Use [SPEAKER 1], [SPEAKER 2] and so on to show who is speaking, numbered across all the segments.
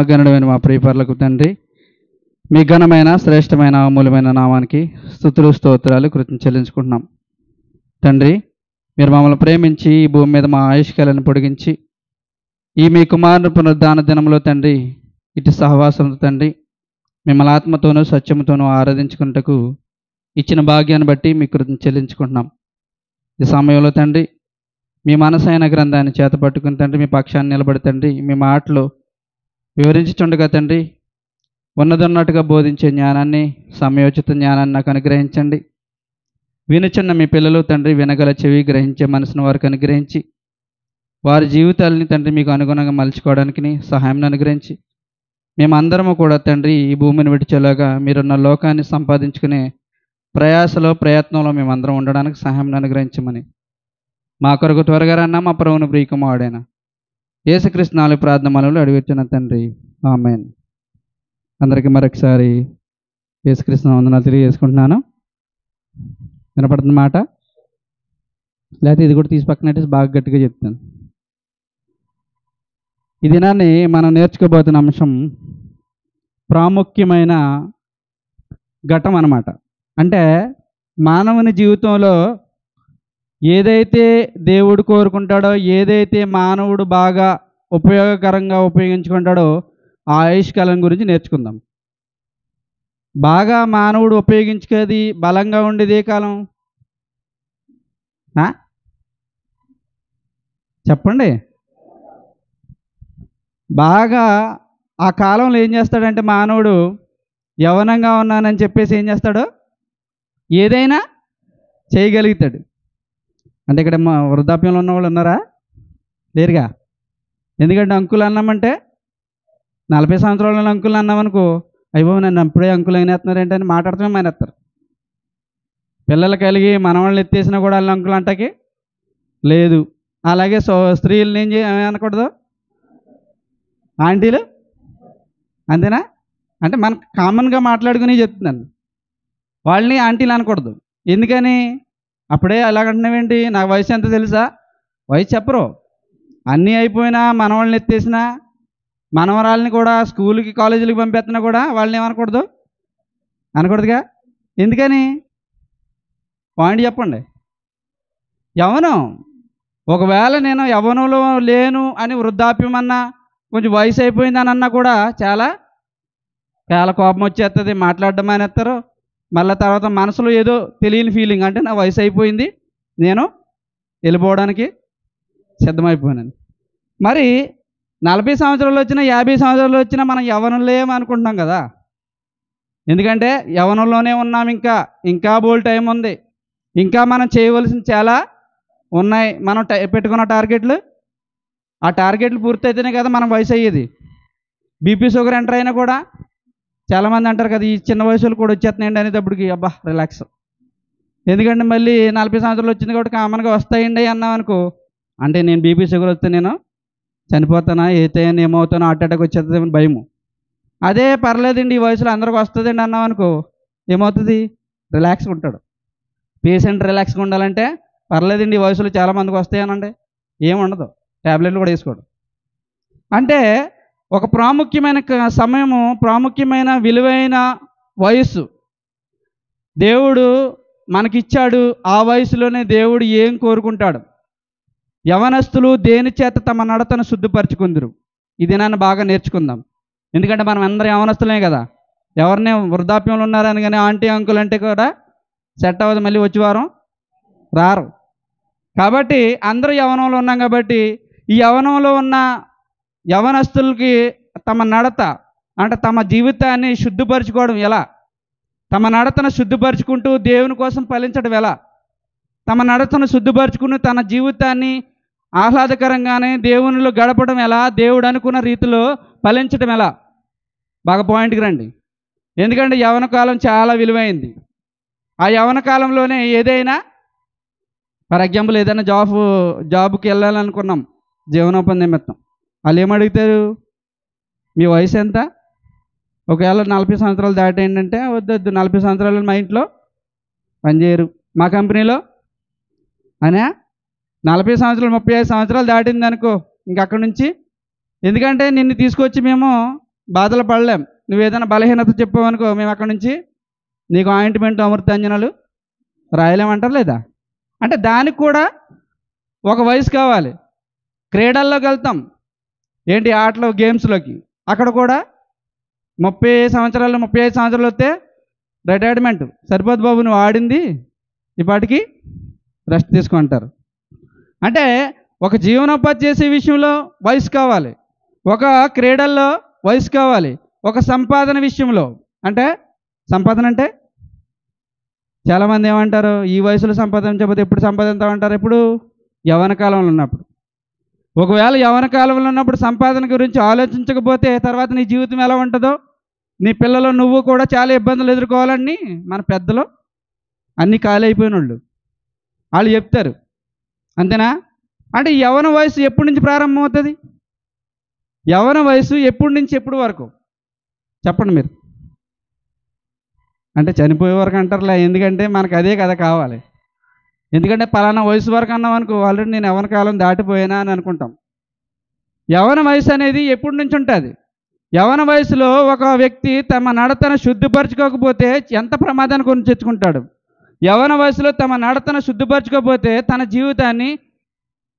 [SPEAKER 1] ఘనుడైన మా ప్రియపరులకు తండ్రి, మీ ఘనమైన శ్రేష్టమైన అమూల్యమైన నామానికి స్తుతులు స్తోత్రాలు కృతజ్ఞతలు చెల్లించుకుంటున్నాం. తండ్రి, మీరు మమ్మల్ని ప్రేమించి ఈ భూమి మీద మా ఆయుష్కాలను పొడిగించి ఈ మీ కుమారుని పునరుద్ధాన దినంలో తండ్రి ఇటు సహవాసంతో తండ్రి మిమ్మల్ని ఆత్మతోనూ సత్యముతోనూ ఆరాధించుకున్నటకు ఇచ్చిన భాగ్యాన్ని బట్టి మీ కృతజ్ఞతలు చెల్లించుకుంటున్నాం. ఈ సమయంలో తండ్రి మీ మనసైన గ్రంథాన్ని చేతపట్టుకుని తండ్రి మీ పక్షాన్ని నిలబడి తండ్రి మీ మాటలు వివరించుచుండగా తండ్రి ఉన్నదన్నట్టుగా బోధించే జ్ఞానాన్ని, సమయోచిత జ్ఞానాన్ని నాకు అనుగ్రహించండి. వినుచున్న మీ పిల్లలు తండ్రి వినగల చెవి, గ్రహించే మనసును వారికి అనుగ్రహించి వారి జీవితాలని తండ్రి మీకు అనుగుణంగా మలుచుకోవడానికి సహాయం అనుగ్రహించి మేమందరము కూడా తండ్రి ఈ భూమిని విడిచేలాగా మీరున్న లోకాన్ని సంపాదించుకునే ప్రయాసలో ప్రయత్నంలో మేమందరం ఉండడానికి సహాయం అనుగ్రహించమని మా కొరకు త్వరగా రన్న మా ప్రభువును ప్రియకుమారుడైన యేసుక్రీస్తు నాలుగు ప్రార్థన మనవులు అడిగిచ్చిన తండ్రి, ఆమేన్. అందరికీ మరొకసారి యేసుక్రీస్తు వందనాలు తెలియజేసుకుంటున్నాను. వినపడుతున్న మాట? లేకపోతే ఇది కూడా తీసి పక్కనట్టు బాగా గట్టిగా చెప్తాను. ఈ దినాన్ని మనం నేర్చుకోబోతున్న అంశం ప్రాముఖ్యమైన ఘట్టం అన్నమాట. అంటే మానవుని జీవితంలో ఏదైతే దేవుడు కోరుకుంటాడో, ఏదైతే మానవుడు బాగా ఉపయోగకరంగా ఉపయోగించుకుంటాడో ఆ ఆయుష్కాలం గురించి నేర్చుకుందాం. బాగా మానవుడు ఉపయోగించుకేది, బలంగా ఉండేది ఏ కాలం చెప్పండి? బాగా ఆ కాలంలో ఏం చేస్తాడంటే మానవుడు యవ్వనంగా ఉన్నానని చెప్పేసి ఏం చేస్తాడు? ఏదైనా చేయగలుగుతాడు. అంటే ఇక్కడ మా వృద్ధాప్యంలో ఉన్న వాళ్ళు ఉన్నారా? లేరుగా. ఎందుకంటే అంకులు అన్నామంటే 40 సంవత్సరాల అంకులు అన్నామనుకో, అయ్యో నన్ను అప్పుడే అంకులు అయినేస్తున్నారు ఏంటని మాట్లాడటమే మానేస్తారు. పిల్లలు కలిగి మనవాళ్ళని ఎత్తేసినా కూడా వాళ్ళ అంకులు అంటకి లేదు. అలాగే స్త్రీలను అనకూడదు, ఆంటీలు అంతేనా? అంటే మనం కామన్గా మాట్లాడుకుని చెప్తున్నాను, వాళ్ళని ఆంటీలు అనకూడదు. ఎందుకని? అప్పుడే అలాగంటున్నావేంటి? నాకు వయసు ఎంత తెలుసా? వయసు చెప్పరు. అన్నీ అయిపోయినా మనవాళ్ళని ఎత్తేసినా, మనవరాళ్ళని కూడా స్కూల్కి కాలేజీలకు పంపిస్తున్నా కూడా వాళ్ళని ఏమనకూడదు, అనకూడదుగా. ఎందుకని? పాయింట్ చెప్పండి. యవ్వనం. ఒకవేళ నేను యవ్వనంలో లేను అని వృద్ధాప్యం అన్నా, కొంచెం వయసు అయిపోయిందని అన్నా కూడా చాలా కోపం వచ్చేస్తుంది, మాట్లాడడం మానేస్తారు. మళ్ళీ తర్వాత మనసులో ఏదో తెలియని ఫీలింగ్, అంటే నా వయసు అయిపోయింది, నేను వెళ్ళిపోవడానికి సిద్ధమైపోయాను. మరి 40 సంవత్సరాలు వచ్చినా 50 సంవత్సరాలు వచ్చినా మనం యవ్వనంలేమనుకుంటున్నాం కదా. ఎందుకంటే యవ్వనంలోనే ఉన్నాం, ఇంకా బోల్ టైం ఉంది, ఇంకా మనం చేయవలసిన చాలా ఉన్నాయి. మనం పెట్టుకున్న టార్గెట్లు, ఆ టార్గెట్లు పూర్తయితేనే కదా మనం వయసు అయ్యేది. బీపీ షుగర్ ఎంటర్ అయినా కూడా చాలామంది అంటారు కదా, ఈ చిన్న వయసులో కూడా వచ్చేస్తున్నాయండి అనేటప్పటికి అబ్బా రిలాక్స్. ఎందుకంటే మళ్ళీ 40 సంవత్సరాలు వచ్చింది కాబట్టి కామన్గా వస్తాయండి అన్నాం అనుకో, అంటే నేను బీపీ షుగర్ వస్తే నేను చనిపోతానా, ఏమవుతానో, హార్ట్ అటాక్ వచ్చేస్తుందేమో భయము. అదే పర్లేదండి ఈ వయసులో అందరికి వస్తుందండి అన్నాం అనుకో, ఏమవుతుంది? రిలాక్స్గా ఉంటాడు పేషెంట్. రిలాక్స్గా ఉండాలంటే పర్లేదండి ఈ వయసులో చాలామందికి వస్తాయనండి, ఏముండదు, ట్యాబ్లెట్లు కూడా వేసుకోడు. అంటే ఒక ప్రాముఖ్యమైన సమయము, ప్రాముఖ్యమైన విలువైన వయస్సు దేవుడు మనకిచ్చాడు. ఆ వయసులోనే దేవుడు ఏం కోరుకుంటాడు? యవనస్తులు దేని చేత తమ నడతను శుద్ధిపరచుకుందరు. ఇది నన్ను బాగా నేర్చుకుందాం. ఎందుకంటే మనం అందరం యవనస్తులే కదా. ఎవరినే వృద్ధాప్యంలో ఉన్నారని కానీ ఆంటీ అంకుల్ అంటే కూడా సెట్ అవ్వదు, మళ్ళీ వచ్చే వారం రారు. కాబట్టి అందరూ యవనంలో ఉన్నాం కాబట్టి ఈ యవనంలో ఉన్న యవనస్తులకి తమ నడత, అంటే తమ జీవితాన్ని శుద్ధిపరచుకోవడం ఎలా, తమ నడతను శుద్ధిపరచుకుంటూ దేవుని కోసం ఫలించడం ఎలా, తమ నడతను శుద్ధిపరచుకుని తన జీవితాన్ని ఆహ్లాదకరంగానే దేవునిలో గడపడం ఎలా, దేవుడు అనుకున్న రీతిలో ఫలించడం ఎలా, బాగా పాయింట్కి రండి. ఎందుకంటే యవన కాలం చాలా విలువైంది. ఆ యవన కాలంలోనే ఏదైనా, ఫర్ ఎగ్జాంపుల్ ఏదైనా జాబ్కి వెళ్ళాలనుకున్నాం జీవనోపాధి నిమిత్తం, వాళ్ళు ఏమడుగుతారు? మీ వయసు ఎంత? ఒకవేళ 40 సంవత్సరాలు దాటి ఏంటంటే వద్దు 40 సంవత్సరాలు మా ఇంట్లో పనిచేయరు, మా కంపెనీలో అనే 40 సంవత్సరాలు 35 సంవత్సరాలు దాటింది అనుకో, ఇంక అక్కడి నుంచి. ఎందుకంటే నిన్ను తీసుకొచ్చి మేము బాధలు పడలేం. నువ్వు ఏదైనా బలహీనత చెప్పావనుకో, మేము అక్కడి నుంచి నీకు ఆయింట్మెంట్ అమృతాంజనాలు రాయలేమంటారు లేదా? అంటే దానికి కూడా ఒక వయసు కావాలి. క్రీడల్లోకి వెళ్తాం, ఏంటి ఆటలు గేమ్స్లోకి, అక్కడ కూడా 30 సంవత్సరాలు 35 సంవత్సరాలు వస్తే రిటైర్మెంట్, సరిపోదు బాబు నువ్వు ఆడింది, ఇప్పటికి రెస్ట్ తీసుకుంటారు. అంటే ఒక జీవనోపాధి చేసే విషయంలో వయసు కావాలి, ఒక క్రీడల్లో వయసు కావాలి, ఒక సంపాదన విషయంలో. అంటే సంపాదన అంటే చాలామంది ఏమంటారు, ఈ వయసులో సంపాదించకపోతే ఎప్పుడు సంపాదించామంటారు? ఎప్పుడు యవ్వన కాలంలో ఉన్నప్పుడు. ఒకవేళ యవ్వన కాలంలో ఉన్నప్పుడు సంపాదన గురించి ఆలోచించకపోతే తర్వాత నీ జీవితం ఎలా ఉంటుందో, నీ పిల్లలు నువ్వు కూడా చాలా ఇబ్బందులు ఎదుర్కోవాలని మన పెద్దలు అన్నీ ఖాళీ అయిపోయిన వాళ్ళు చెప్తారు. అంతేనా? అంటే యవ్వన వయసు ఎప్పటి నుంచి ప్రారంభమవుతుంది? యవ్వన వయసు ఎప్పటి నుంచి ఎప్పుడు వరకు చెప్పండి మీరు? అంటే చనిపోయే వరకు అంటారులే, ఎందుకంటే మనకు అదే కదా కావాలి. ఎందుకంటే పలానా వయసు వరకు అన్నాం అనుకో, ఆల్రెడీ నేను యవ్వన కాలం దాటిపోయినా అని అనుకుంటాం. యవ్వన వయసు అనేది ఎప్పటి నుంచి ఉంటుంది? యవ్వన వయసులో ఒక వ్యక్తి తమ నడతను శుద్ధిపరచుకోకపోతే ఎంత ప్రమాదాన్ని కొని తెచ్చుకుంటాడు. యవ్వన వయసులో తమ నడతను శుద్ధిపరచుకోకపోతే తన జీవితాన్ని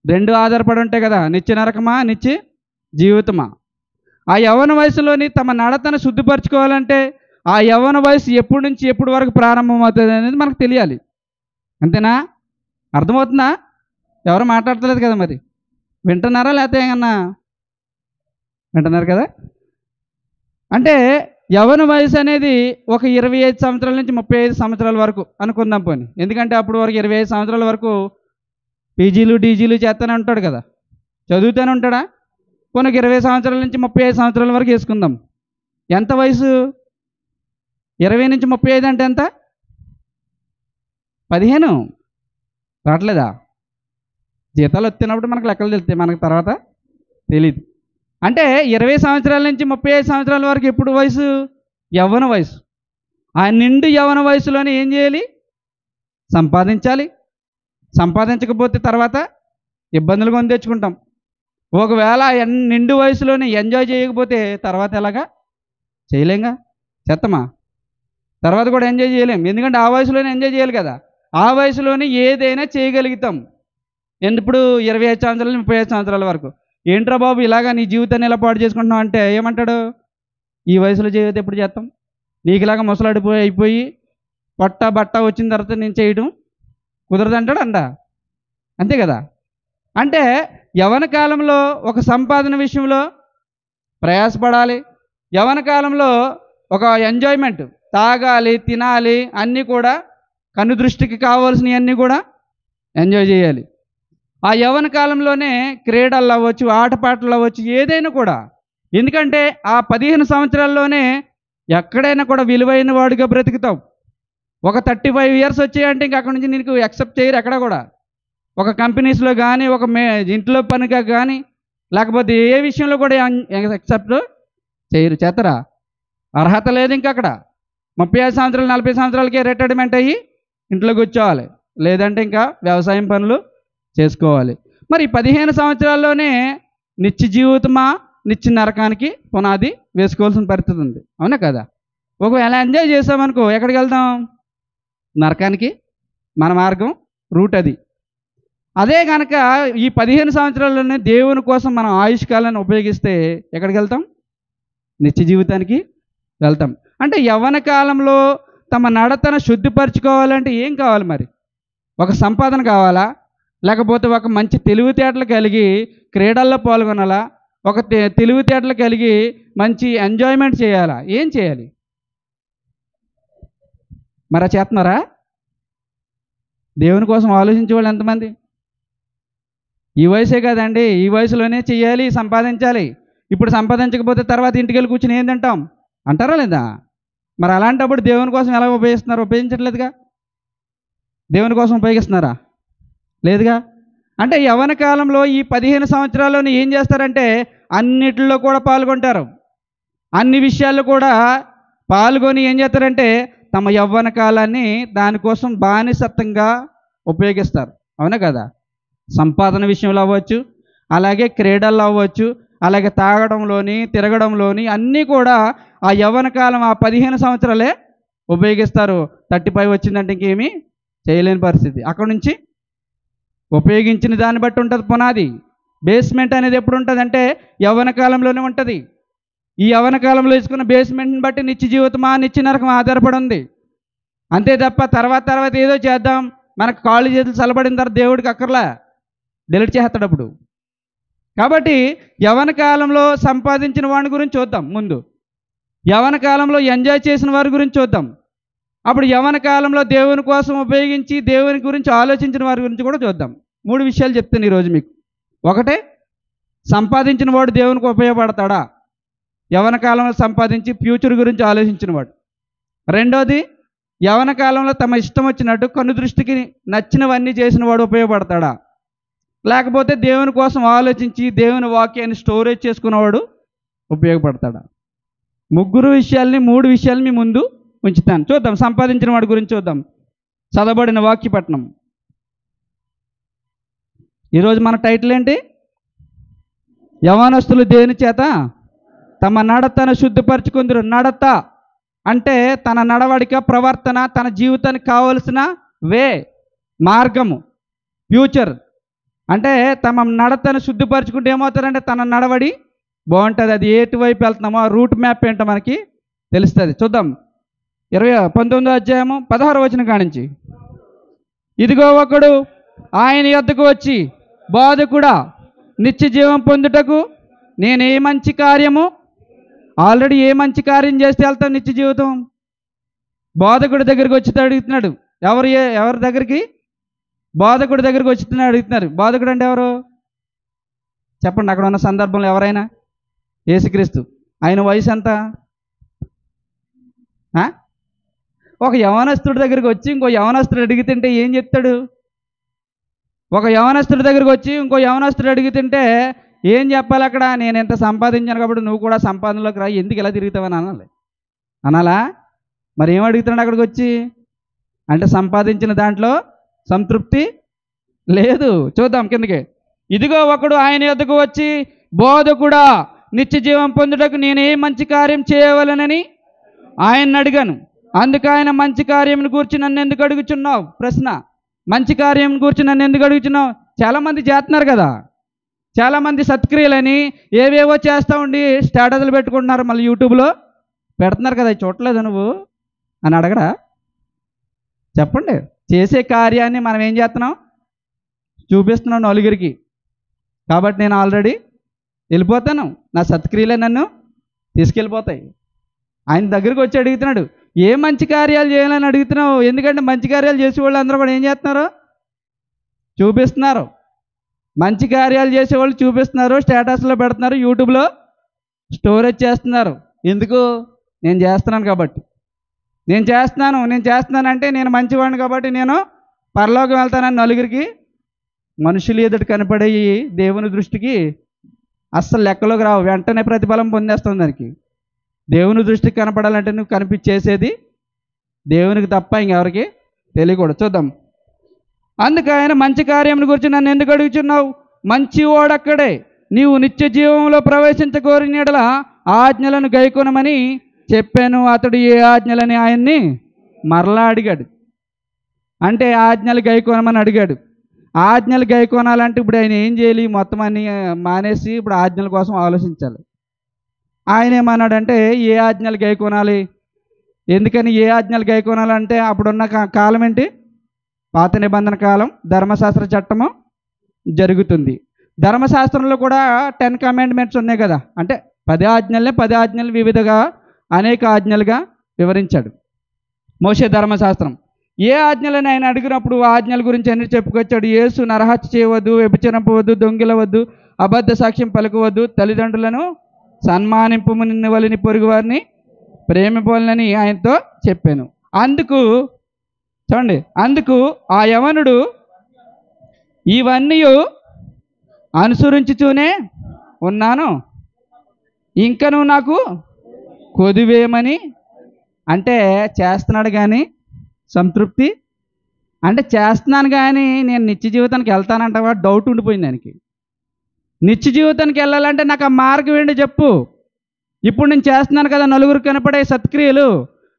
[SPEAKER 1] రెండు ఆధారపడి ఉంటాయి కదా, నిత్య నరకమా నిత్య జీవితమా. ఆ యవ్వన వయసులోని తమ నడతను శుద్ధిపరచుకోవాలంటే ఆ యవ్వన వయసు ఎప్పటి నుంచి ఎప్పటి వరకు ప్రారంభమవుతుంది అనేది మనకు తెలియాలి. అంతేనా? అర్థమవుతుందా? ఎవరు మాట్లాడతలేదు కదా, మరి వింటున్నారా లేకపోతే ఏమన్నా వింటున్నారు కదా? అంటే యవ్వన వయసు అనేది ఒక 25 సంవత్సరాల నుంచి 35 సంవత్సరాల వరకు అనుకుందాం పోనీ. ఎందుకంటే అప్పుడు వరకు 25 సంవత్సరాల వరకు పీజీలు డీజీలు చేస్తూనే ఉంటాడు కదా, చదువుతూనే ఉంటాడా? పోనీ 20 సంవత్సరాల నుంచి 35 సంవత్సరాల వరకు వేసుకుందాం. ఎంత వయసు? 20 నుంచి 35 అంటే ఎంత? 15 రావట్లేదా? జీతాలు వచ్చినప్పుడు మనకు లెక్కలు తెలుస్తాయి, మనకు తర్వాత తెలీదు. అంటే 20 సంవత్సరాల నుంచి 35 సంవత్సరాల వరకు ఎప్పుడు వయసు? యవ్వన వయసు. ఆ నిండు యవ్వన వయసులోనే ఏం చేయాలి? సంపాదించాలి. సంపాదించకపోతే తర్వాత ఇబ్బందులు కొని తెచ్చుకుంటాం. ఒకవేళ నిండు వయసులోనే ఎంజాయ్ చేయకపోతే తర్వాత ఎలాగా? చేయలేంగా, చేస్తామా? తర్వాత కూడా ఎంజాయ్ చేయలేం, ఎందుకంటే ఆ వయసులోనే ఎంజాయ్ చేయాలి కదా. ఆ వయసులోనే ఏదైనా చేయగలుగుతాం. ఇప్పుడు 25 సంవత్సరాల నుంచి 35 సంవత్సరాల వరకు ఏంట్రా బాబు ఇలాగా నీ జీవితాన్ని ఎలా పాడు చేసుకుంటున్నావు అంటే ఏమంటాడు? ఈ వయసులో చేయతే ఎప్పుడు చేస్తాం? నీకు ఇలాగా అయిపోయి పొట్ట బట్ట వచ్చిన తర్వాత నేను చేయడం కుదరదంటాడు అంట. అంతే కదా? అంటే యవ్వన కాలంలో ఒక సంపాదన విషయంలో ప్రయాసపడాలి. యవ్వన కాలంలో ఒక ఎంజాయ్మెంట్, తాగాలి తినాలి, అన్నీ కూడా కన్ను దృష్టికి కావాల్సినవన్నీ కూడా ఎంజాయ్ చేయాలి. ఆ యవ్వన కాలంలోనే క్రీడలు అవ్వచ్చు, ఆటపాటలు అవ్వచ్చు, ఏదైనా కూడా. ఎందుకంటే ఆ 15 సంవత్సరాల్లోనే ఎక్కడైనా కూడా విలువైన వాడిగా బ్రతుకుతావు. ఒక 35 ఇయర్స్ వచ్చాయంటే ఇంక అక్కడి నుంచి నీకు యాక్సెప్ట్ చేయరు ఎక్కడ కూడా. ఒక కంపెనీస్లో కానీ, ఒక ఇంట్లో పనిగా కానీ, లేకపోతే ఏ విషయంలో కూడా యాక్సెప్ట్ చేయరు. చేతరా? అర్హత లేదు ఇంక అక్కడ. 35 సంవత్సరాలు 40 సంవత్సరాలకే రిటైర్మెంట్ అయ్యి ఇంట్లో కూర్చోవాలి, లేదంటే ఇంకా వ్యవసాయం పనులు చేసుకోవాలి. మరి 15 సంవత్సరాల్లోనే నిత్య జీవితమా నిత్య నరకానికి పునాది వేసుకోవాల్సిన పరిస్థితి ఉంది. అవునా కదా? ఒకవేళ ఎంజాయ్ చేసామనుకో ఎక్కడికి వెళ్తాం? నరకానికి మన మార్గం, రూట్ అది. అదే కనుక ఈ 15 సంవత్సరాల్లోనే దేవుని కోసం మనం ఆయుష్కాలాన్ని ఉపయోగిస్తే ఎక్కడికి వెళ్తాం? నిత్య జీవితానికి వెళ్తాం. అంటే యవ్వన కాలంలో తమ నడతను శుద్ధిపరచుకోవాలంటే ఏం కావాలి మరి? ఒక సంపాదన కావాలా? లేకపోతే ఒక మంచి తెలివితేటలు కలిగి క్రీడల్లో పాల్గొనాలా? ఒక తెలివితేటలు కలిగి మంచి ఎంజాయ్మెంట్ చేయాలా? ఏం చేయాలి మరి? చేస్తున్నారా? దేవుని కోసం ఆలోచించే వాళ్ళు ఎంతమంది? ఈ వయసే కదండి, ఈ వయసులోనే చెయ్యాలి, సంపాదించాలి. ఇప్పుడు సంపాదించకపోతే తర్వాత ఇంటికి వెళ్ళి కూర్చుని ఏం తింటాం అంటారా లేదా? మరి అలాంటప్పుడు దేవుని కోసం ఎలా ఉపయోగిస్తున్నారు? ఉపయోగించట్లేదుగా. దేవుని కోసం ఉపయోగిస్తున్నారా? లేదుగా. అంటే యవ్వన కాలంలో ఈ 15 సంవత్సరాల్లోనే ఏం చేస్తారంటే అన్నిటిలో కూడా పాల్గొంటారు. అన్ని విషయాల్లో కూడా పాల్గొని ఏం చేస్తారంటే తమ యవ్వన కాలాన్ని దానికోసం బానిసత్వంగా ఉపయోగిస్తారు. అవునా కదా? సంపాదన విషయంలో అవ్వచ్చు, అలాగే క్రీడల్లో అవ్వచ్చు, అలాగే తాగడంలోని తిరగడంలోని అన్నీ కూడా ఆ యవ్వన కాలం ఆ 15 సంవత్సరాలే ఉపయోగిస్తారు. 35 వచ్చిందంటే ఇంకేమీ చేయలేని పరిస్థితి. అక్కడ నుంచి ఉపయోగించిన దాన్ని బట్టి ఉంటుంది పునాది. బేస్మెంట్ అనేది ఎప్పుడు ఉంటుంది అంటే యవ్వన కాలంలోనే ఉంటుంది. ఈ యవ్వన కాలంలో వేసుకున్న బేస్మెంట్ని బట్టి నిత్య జీవితమా నిత్య నరకం ఆధారపడి ఉంది. అంతే తప్ప తర్వాత ఏదో చేద్దాం, మనకు కాళ్ళు చేతులు చల్లబడిన తర్వాత దేవుడికి అక్కర్లా, డెలిట్ చేస్తాడు అప్పుడు. కాబట్టి యవ్వన కాలంలో సంపాదించిన వాడి గురించి చూద్దాం. ముందు యవ్వన కాలంలో ఎంజాయ్ చేసిన వారి గురించి చూద్దాం. అప్పుడు యవ్వన కాలంలో దేవుని కోసం ఉపయోగించి దేవుని గురించి ఆలోచించిన వారి గురించి కూడా చూద్దాం. 3 విషయాలు చెప్తాను ఈరోజు మీకు. ఒకటే, సంపాదించిన వాడు దేవునికి ఉపయోగపడతాడా? యవ్వన కాలంలో సంపాదించి ఫ్యూచర్ గురించి ఆలోచించిన వాడు. రెండోది, యవ్వన కాలంలో తమ ఇష్టం వచ్చినట్టు కన్ను దృష్టికి నచ్చినవన్నీ చేసిన వాడు ఉపయోగపడతాడా? లేకపోతే దేవుని కోసం ఆలోచించి దేవుని వాక్యాన్ని స్టోరేజ్ చేసుకున్నవాడు ఉపయోగపడతాడా? 3 విషయాల్ని మీ ముందు ఉంచుతాను. చూద్దాం, సంపాదించిన వాడి గురించి చూద్దాం. చదవబడిన వాక్యపట్నం. ఈరోజు మన టైటిల్ ఏంటి? యవ్వనస్తులు దేని చేత తమ నడతను శుద్ధిపరచుకుందరు. నడత అంటే తన నడవడిక, ప్రవర్తన, తన జీవితానికి కావలసిన మార్గము, ఫ్యూచర్. అంటే తమ నడతను శుద్ధిపరచుకుంటే ఏమవుతారంటే తన నడవడి బాగుంటుంది. అది ఎటువైపు వెళ్తున్నామో రూట్ మ్యాప్ ఏంటో మనకి తెలుస్తుంది. చూద్దాం, 19వ అధ్యాయము 16వ వచనం కానించి. ఇదిగో ఒకడు ఆయన యొద్దకు వచ్చి, బోధకుడా, నిత్య జీవం పొందుటకు నేను ఏ మంచి కార్యము, ఆల్రెడీ ఏ మంచి కార్యం చేస్తే వెళ్తాం నిత్య జీవితం? బోధకుడి దగ్గరికి వచ్చి అడుగుతున్నాడు. ఎవరి దగ్గరికి? బోధకుడి దగ్గరికి వచ్చి అడుగుతున్నారు. బోధకుడు అంటే ఎవరు చెప్పండి? అక్కడ ఉన్న సందర్భంలో ఎవరైనా? యేసుక్రీస్తు. ఆయన వయసు ఎంత? ఒక యవనస్తుడి దగ్గరికి వచ్చి ఇంకో యవనస్తుడు అడుగుతుంటే ఏం చెప్తాడు? ఒక యవనస్తుడి దగ్గరికి వచ్చి ఇంకో యవనస్తుడు అడుగుతుంటే ఏం చెప్పాలి అక్కడ? నేను ఎంత సంపాదించాను కాబట్టి నువ్వు కూడా సంపాదనలోకి రా, ఎందుకు ఇలా తిరుగుతావని అనాలా? మరి ఏం అడుగుతున్నాడు అక్కడికి వచ్చి? అంటే సంపాదించిన దాంట్లో సంతృప్తి లేదు. చూద్దాం కిందకి. ఇదిగో ఒకడు ఆయన యొద్దకు వచ్చి, బోధకుడా, నిత్య జీవం పొందుటకు నేను ఏ మంచి కార్యం చేయవలనని ఆయన్ని అడిగాను. అందుకు ఆయన, మంచి కార్యం గూర్చి నన్ను ఎందుకు అడుగుచున్నావు? ప్రశ్న, మంచి కార్యం గూర్చి నన్ను ఎందుకు అడుగుచున్నావు? చాలామంది చేస్తున్నారు కదా, చాలామంది సత్క్రియలని ఏవేవో చేస్తూ ఉండి స్టేటస్లు పెట్టుకుంటున్నారు, మళ్ళీ యూట్యూబ్లో పెడుతున్నారు కదా. చూడలేదు నువ్వు అని అడగడా? చెప్పండి. చేసే కార్యాన్ని మనం ఏం చేస్తున్నాం? చూపిస్తున్నాం నలుగురికి. కాబట్టి నేను ఆల్రెడీ వెళ్ళిపోతాను, నా సత్క్రియలే నన్ను తీసుకెళ్ళిపోతాయి. ఆయన దగ్గరికి వచ్చి అడుగుతున్నాడు, ఏ మంచి కార్యాలు చేయాలని అడుగుతున్నావు? ఎందుకంటే మంచి కార్యాలు చేసేవాళ్ళు అందరూ కూడా ఏం చేస్తున్నారు? చూపిస్తున్నారు. మంచి కార్యాలు చేసేవాళ్ళు చూపిస్తున్నారు, స్టేటస్లో పెడుతున్నారు, యూట్యూబ్లో స్టోరేజ్ చేస్తున్నారు. ఎందుకు? నేను చేస్తున్నాను కాబట్టి. నేను చేస్తున్నానంటే నేను మంచివాడిని కాబట్టి నేను పరలోకం వెళ్తానని నలుగురికి, మనుషులు ఎదుటి కనపడే దేవుని దృష్టికి అస్సలు లెక్కలోకి రావు. వెంటనే ప్రతిఫలం పొందేస్తుంది దానికి. దేవుని దృష్టికి కనపడాలంటే నువ్వు కనిపించేసేది దేవునికి తప్ప ఇంకెవరికి తెలియకూడదు. చూద్దాం. అందుకు ఆయన, మంచి కార్యం గురించి నన్ను ఎందుకు అడుగుచున్నావు? మంచివాడక్కడే, నీవు నిత్య జీవంలో ప్రవేశించకోరిన యెడల ఆజ్ఞలను గైకొనమని చెప్పాను. అతడు ఏ ఆజ్ఞలని ఆయన్ని మరలా అడిగాడు. అంటే ఆజ్ఞలు గైకొనమని అడిగాడు. ఆజ్ఞలు గైకొనాలంటే ఇప్పుడు ఆయన ఏం చేయాలి? మొత్తం అన్ని మానేసి ఇప్పుడు ఆజ్ఞల కోసం ఆలోచించాలి. ఆయన ఏమన్నాడంటే, ఏ ఆజ్ఞలు గైకొనాలి? ఎందుకని ఏ ఆజ్ఞలు గైకొనాలంటే అప్పుడున్న కాలం ఏంటి? పాత నిబంధన కాలం. ధర్మశాస్త్ర చట్టము జరుగుతుంది. ధర్మశాస్త్రంలో కూడా 10 కమాండ్మెంట్స్ ఉన్నాయి కదా. అంటే 10 ఆజ్ఞలు వివిధగా అనేక ఆజ్ఞలుగా వివరించాడు మోషే ధర్మశాస్త్రం. ఏ ఆజ్ఞలని ఆయన అడిగినప్పుడు ఆ ఆజ్ఞల గురించి అన్ని చెప్పుకొచ్చాడు. యేసు నరహత్య చేయవద్దు, వ్యభిచరింపవద్దు, దొంగిలవద్దు, అబద్ధ సాక్ష్యం పలకవద్దు, తల్లిదండ్రులను సన్మానింపు, నిన్నవలని పొరుగు వారిని ప్రేమిపోవాలని ఆయనతో చెప్పాను. అందుకు ఆ యవనుడు ఇవన్నీ అనుసరించుతూనే ఉన్నాను, ఇంకా నువ్వు నాకు కొదువేమని. అంటే చేస్తున్నాడు కానీ సంతృప్తి, అంటే చేస్తున్నాను కానీ నేను నిత్య జీవితానికి వెళ్తానంటావా? డౌట్ ఉండిపోయింది దానికి. నిత్య జీవితానికి వెళ్ళాలంటే నాకు ఆ మార్గం ఏంటి చెప్పు. ఇప్పుడు నేను చేస్తున్నాను కదా నలుగురు కనపడే సత్క్రియలు,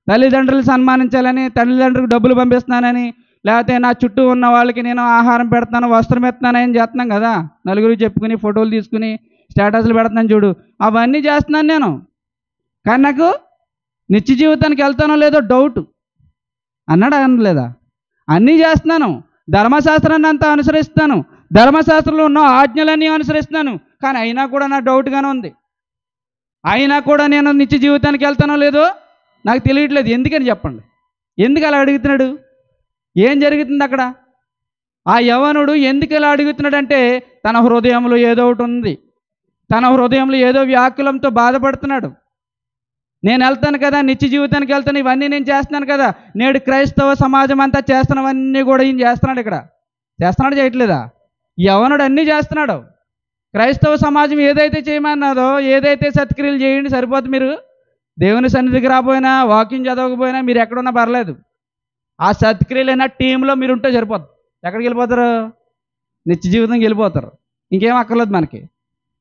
[SPEAKER 1] తల్లిదండ్రులు సన్మానించాలని, తల్లిదండ్రులకు డబ్బులు పంపిస్తున్నానని, లేకపోతే నా చుట్టూ ఉన్న వాళ్ళకి నేను ఆహారం పెడుతున్నాను, వస్త్రం ఎత్తున్నానని చేస్తున్నాం కదా, నలుగురు చెప్పుకుని ఫోటోలు తీసుకుని స్టేటస్లు పెడుతున్నాను చూడు, అవన్నీ చేస్తున్నాను నేను. కానీ నాకు నిత్య జీవితానికి వెళ్తానో లేదో డౌట్ అన్నాడు అనలేదా? అన్నీ చేస్తున్నాను, ధర్మశాస్త్రాన్ని అంతా అనుసరిస్తాను, ధర్మశాస్త్రంలో ఉన్న ఆజ్ఞలన్నీ అనుసరిస్తున్నాను, కానీ అయినా కూడా నా డౌట్గానే ఉంది. అయినా కూడా నేను నిత్య జీవితానికి వెళ్తానో లేదో నాకు తెలియట్లేదు. ఎందుకని చెప్పండి, ఎందుకు అలా అడుగుతున్నాడు? ఏం జరుగుతుంది అక్కడ? ఆ యవనుడు ఎందుకు ఇలా అడుగుతున్నాడంటే తన హృదయంలో ఏదో ఒకటి ఉంది, తన హృదయంలో ఏదో వ్యాకులంతో బాధపడుతున్నాడు. నేను వెళ్తాను కదా, నిత్య జీవితానికి వెళ్తాను, ఇవన్నీ నేను చేస్తున్నాను కదా, నేడు క్రైస్తవ సమాజం అంతా చేస్తున్నవన్నీ కూడా ఈయన చేస్తున్నాడు. ఇక్కడ చేస్తున్నాడు, చేయట్లేదా? యవనుడు అన్నీ చేస్తున్నాడు. క్రైస్తవ సమాజం ఏదైతే చేయమన్నదో, ఏదైతే సత్క్రియలు చేయండి సరిపోతుంది. మీరు దేవుని సన్నిధికి రాబోయినా, వాకింగ్ చదవకపోయినా, మీరు ఎక్కడున్నా పర్లేదు, ఆ సత్క్రియలైనా టీంలో మీరు ఉంటే సరిపోతుంది. ఎక్కడికి వెళ్ళిపోతారు? నిత్య జీవితంకి వెళ్ళిపోతారు. ఇంకేం అక్కర్లేదు మనకి.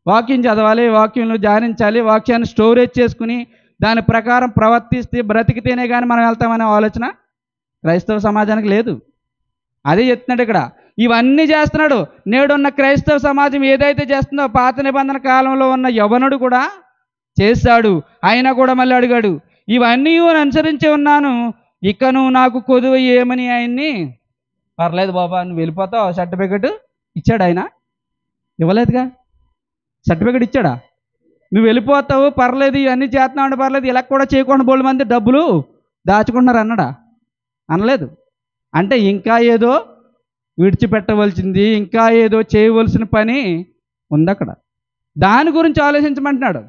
[SPEAKER 1] వాక్యం చదవాలి, వాక్యంలో ధ్యానించాలి, వాక్యాన్ని స్టోరేజ్ చేసుకుని దాని ప్రకారం ప్రవర్తిస్తే బ్రతికితేనే కానీ మనం వెళ్తామనే ఆలోచన క్రైస్తవ సమాజానికి లేదు. అదే చెప్తున్నాడు ఇక్కడ. ఇవన్నీ చేస్తున్నాడు. నేడున్న క్రైస్తవ సమాజం ఏదైతే చేస్తుందో పాత నిబంధన కాలంలో ఉన్న యవనుడు కూడా చేశాడు. అయినా కూడా మళ్ళీ అడిగాడు, ఇవన్నీ అనుసరించి ఉన్నాను, ఇకను నాకు కొదువ ఏమని ఆయన్ని, పర్లేదు బాబా నువ్వు వెళ్ళిపోతావు, సర్టిఫికెట్ ఇచ్చాడు ఆయన? ఇవ్వలేదుగా. సర్టిఫికెట్ ఇచ్చాడా? నువ్వు వెళ్ళిపోతావు, పర్లేదు, ఇవన్నీ చేస్తున్నావు, పర్లేదు, ఇలా కూడా చేయకుండా బోల్డ్ మంది డబ్బులు దాచుకుంటున్నారు అన్నాడా? అనలేదు. అంటే ఇంకా ఏదో విడిచిపెట్టవలసింది, ఇంకా ఏదో చేయవలసిన పని ఉంది అక్కడ. దాని గురించి ఆలోచించమంటున్నాడు.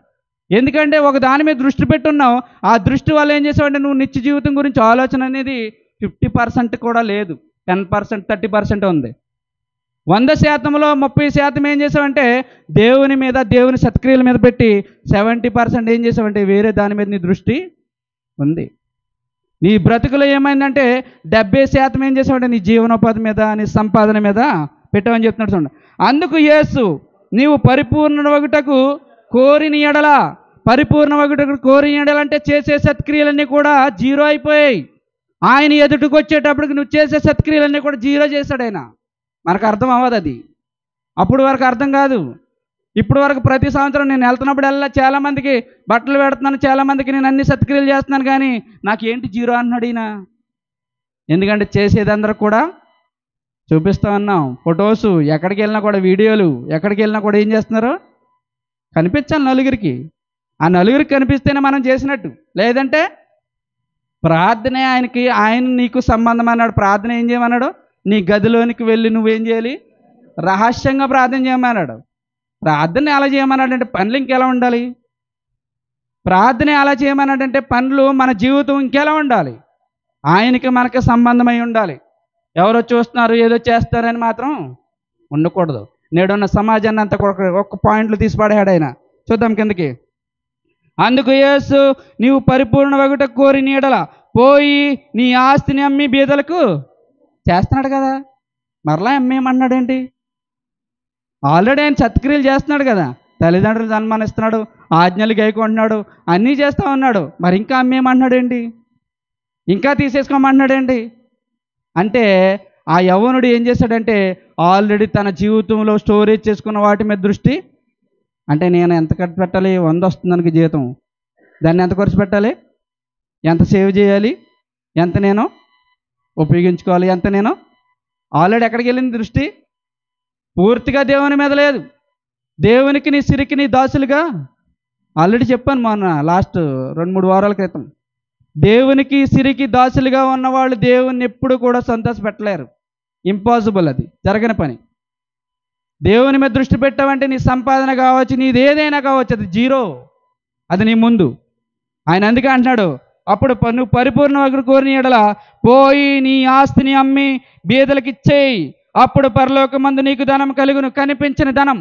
[SPEAKER 1] ఎందుకంటే ఒక దాని మీద దృష్టి పెట్టున్నావు, ఆ దృష్టి వల్ల ఏం చేసావంటే నువ్వు నిత్య జీవితం గురించి ఆలోచన అనేది 50% కూడా లేదు, 10%, 30% ఉంది. 100%లో 30% ఏం చేసావంటే దేవుని మీద, దేవుని సత్క్రియల మీద పెట్టి 70% ఏం చేసావంటే వేరే దాని మీద నీ దృష్టి ఉంది. నీ బ్రతుకులో ఏమైందంటే 70% ఏం చేసావంటే నీ జీవనోపాధి మీద, నీ సంపాదన మీద పెట్టామని చెప్తున్నాడు. చూడండి, అందుకు యేసు నీవు పరిపూర్ణ వగుటకు కోరిన ఎడల, పరిపూర్ణ వగుటకు కోరిన ఎడల అంటే చేసే సత్క్రియలన్నీ కూడా జీరో అయిపోయాయి. ఆయన ఎదుటికి వచ్చేటప్పటికి నువ్వు చేసే సత్క్రియలన్నీ కూడా జీరో చేశాడు ఆయన. మనకు అర్థం అవ్వదు అది, అప్పుడు వరకు అర్థం కాదు. ఇప్పుడు వరకు ప్రతి సంవత్సరం నేను వెళ్తున్నప్పుడల్లా చాలామందికి బట్టలు పెడుతున్నాను, చాలామందికి నేను అన్ని సత్క్రియలు చేస్తున్నాను, కానీ నాకు ఏంటి జీరో అన్నాడు ఈయన. ఎందుకంటే చేసేదందరూ కూడా చూపిస్తూ ఉన్నాం, ఫొటోసు, ఎక్కడికి వెళ్ళినా కూడా వీడియోలు, ఎక్కడికి వెళ్ళినా కూడా ఏం చేస్తున్నారు, కనిపించాలి నలుగురికి. ఆ నలుగురికి కనిపిస్తేనే మనం చేసినట్టు. లేదంటే ప్రార్థనే ఆయనకి, ఆయన నీకు సంబంధం అన్నాడు. ప్రార్థన ఏం చేయమన్నాడు? నీ గదిలోనికి వెళ్ళి నువ్వేం చేయాలి? రహస్యంగా ప్రార్థన చేయమన్నాడు. ప్రార్థన ఎలా చేయమన్నాడంటే పనులు ఇంకెలా ఉండాలి? ప్రార్థన ఎలా చేయమన్నాడంటే పనులు, మన జీవితం ఇంకెలా ఉండాలి? ఆయనకి మనకి సంబంధమై ఉండాలి. ఎవరో చూస్తున్నారు, ఏదో చేస్తారని మాత్రం ఉండకూడదు. నేడున్న సమాజాన్ని అంతా ఒక్క పాయింట్లు తీసి పడేయాడు ఆయన. చూద్దాం కిందకి. అందుకు యేసు నీవు పరిపూర్ణ వగుట కోరి నీడల పోయి నీ ఆస్తిని అమ్మి బీదలకు చేస్తున్నాడు కదా, మరలా అమ్మేమన్నాడేంటి? ఆల్రెడీ ఆయన సత్క్రియలు చేస్తున్నాడు కదా, తల్లిదండ్రులు సన్మానిస్తున్నాడు, ఆజ్ఞలు గైకుంటున్నాడు, అన్నీ చేస్తూ ఉన్నాడు, మరి ఇంకా అమ్మేమన్నాడేంటి? ఇంకా తీసేసుకోమన్నాడేంటి? అంటే ఆ యవ్వనుడు ఏం చేశాడంటే ఆల్రెడీ తన జీవితంలో స్టోరేజ్ చేసుకున్న వాటి మీద దృష్టి. అంటే నేను ఎంత ఖర్చు పెట్టాలి? 100 వస్తుంది మనకి జీతం, దాన్ని ఎంత ఖర్చు పెట్టాలి, ఎంత సేవ్ చేయాలి, ఎంత నేను ఉపయోగించుకోవాలి, ఎంత నేను ఆల్రెడీ ఎక్కడికి వెళ్ళింది దృష్టి? పూర్తిగా దేవుని మీద లేదు. దేవునికి నీ సిరికి నీ దాసులుగా ఆల్రెడీ చెప్పాను మొన్న లాస్ట్ 2-3 వారాల క్రితం. దేవునికి సిరికి దాసులుగా ఉన్నవాళ్ళు దేవుణ్ణి ఎప్పుడు కూడా సంతోషపెట్టలేరు. ఇంపాసిబుల్, అది జరగని పని. దేవుని మీద దృష్టి పెట్టావంటే నీ సంపాదన కావచ్చు, నీది ఏదైనా కావచ్చు, అది జీరో, అది నీ ముందు. ఆయన అందుకే అంటున్నాడు, అప్పుడు నువ్వు పరిపూర్ణ వగుట కోరిన ఎడల పోయి నీ ఆస్తిని అమ్మి బీదలకు ఇచ్చేయి, అప్పుడు పరలోకమందు నీకు ధనం కలుగును. కనిపించిన ధనం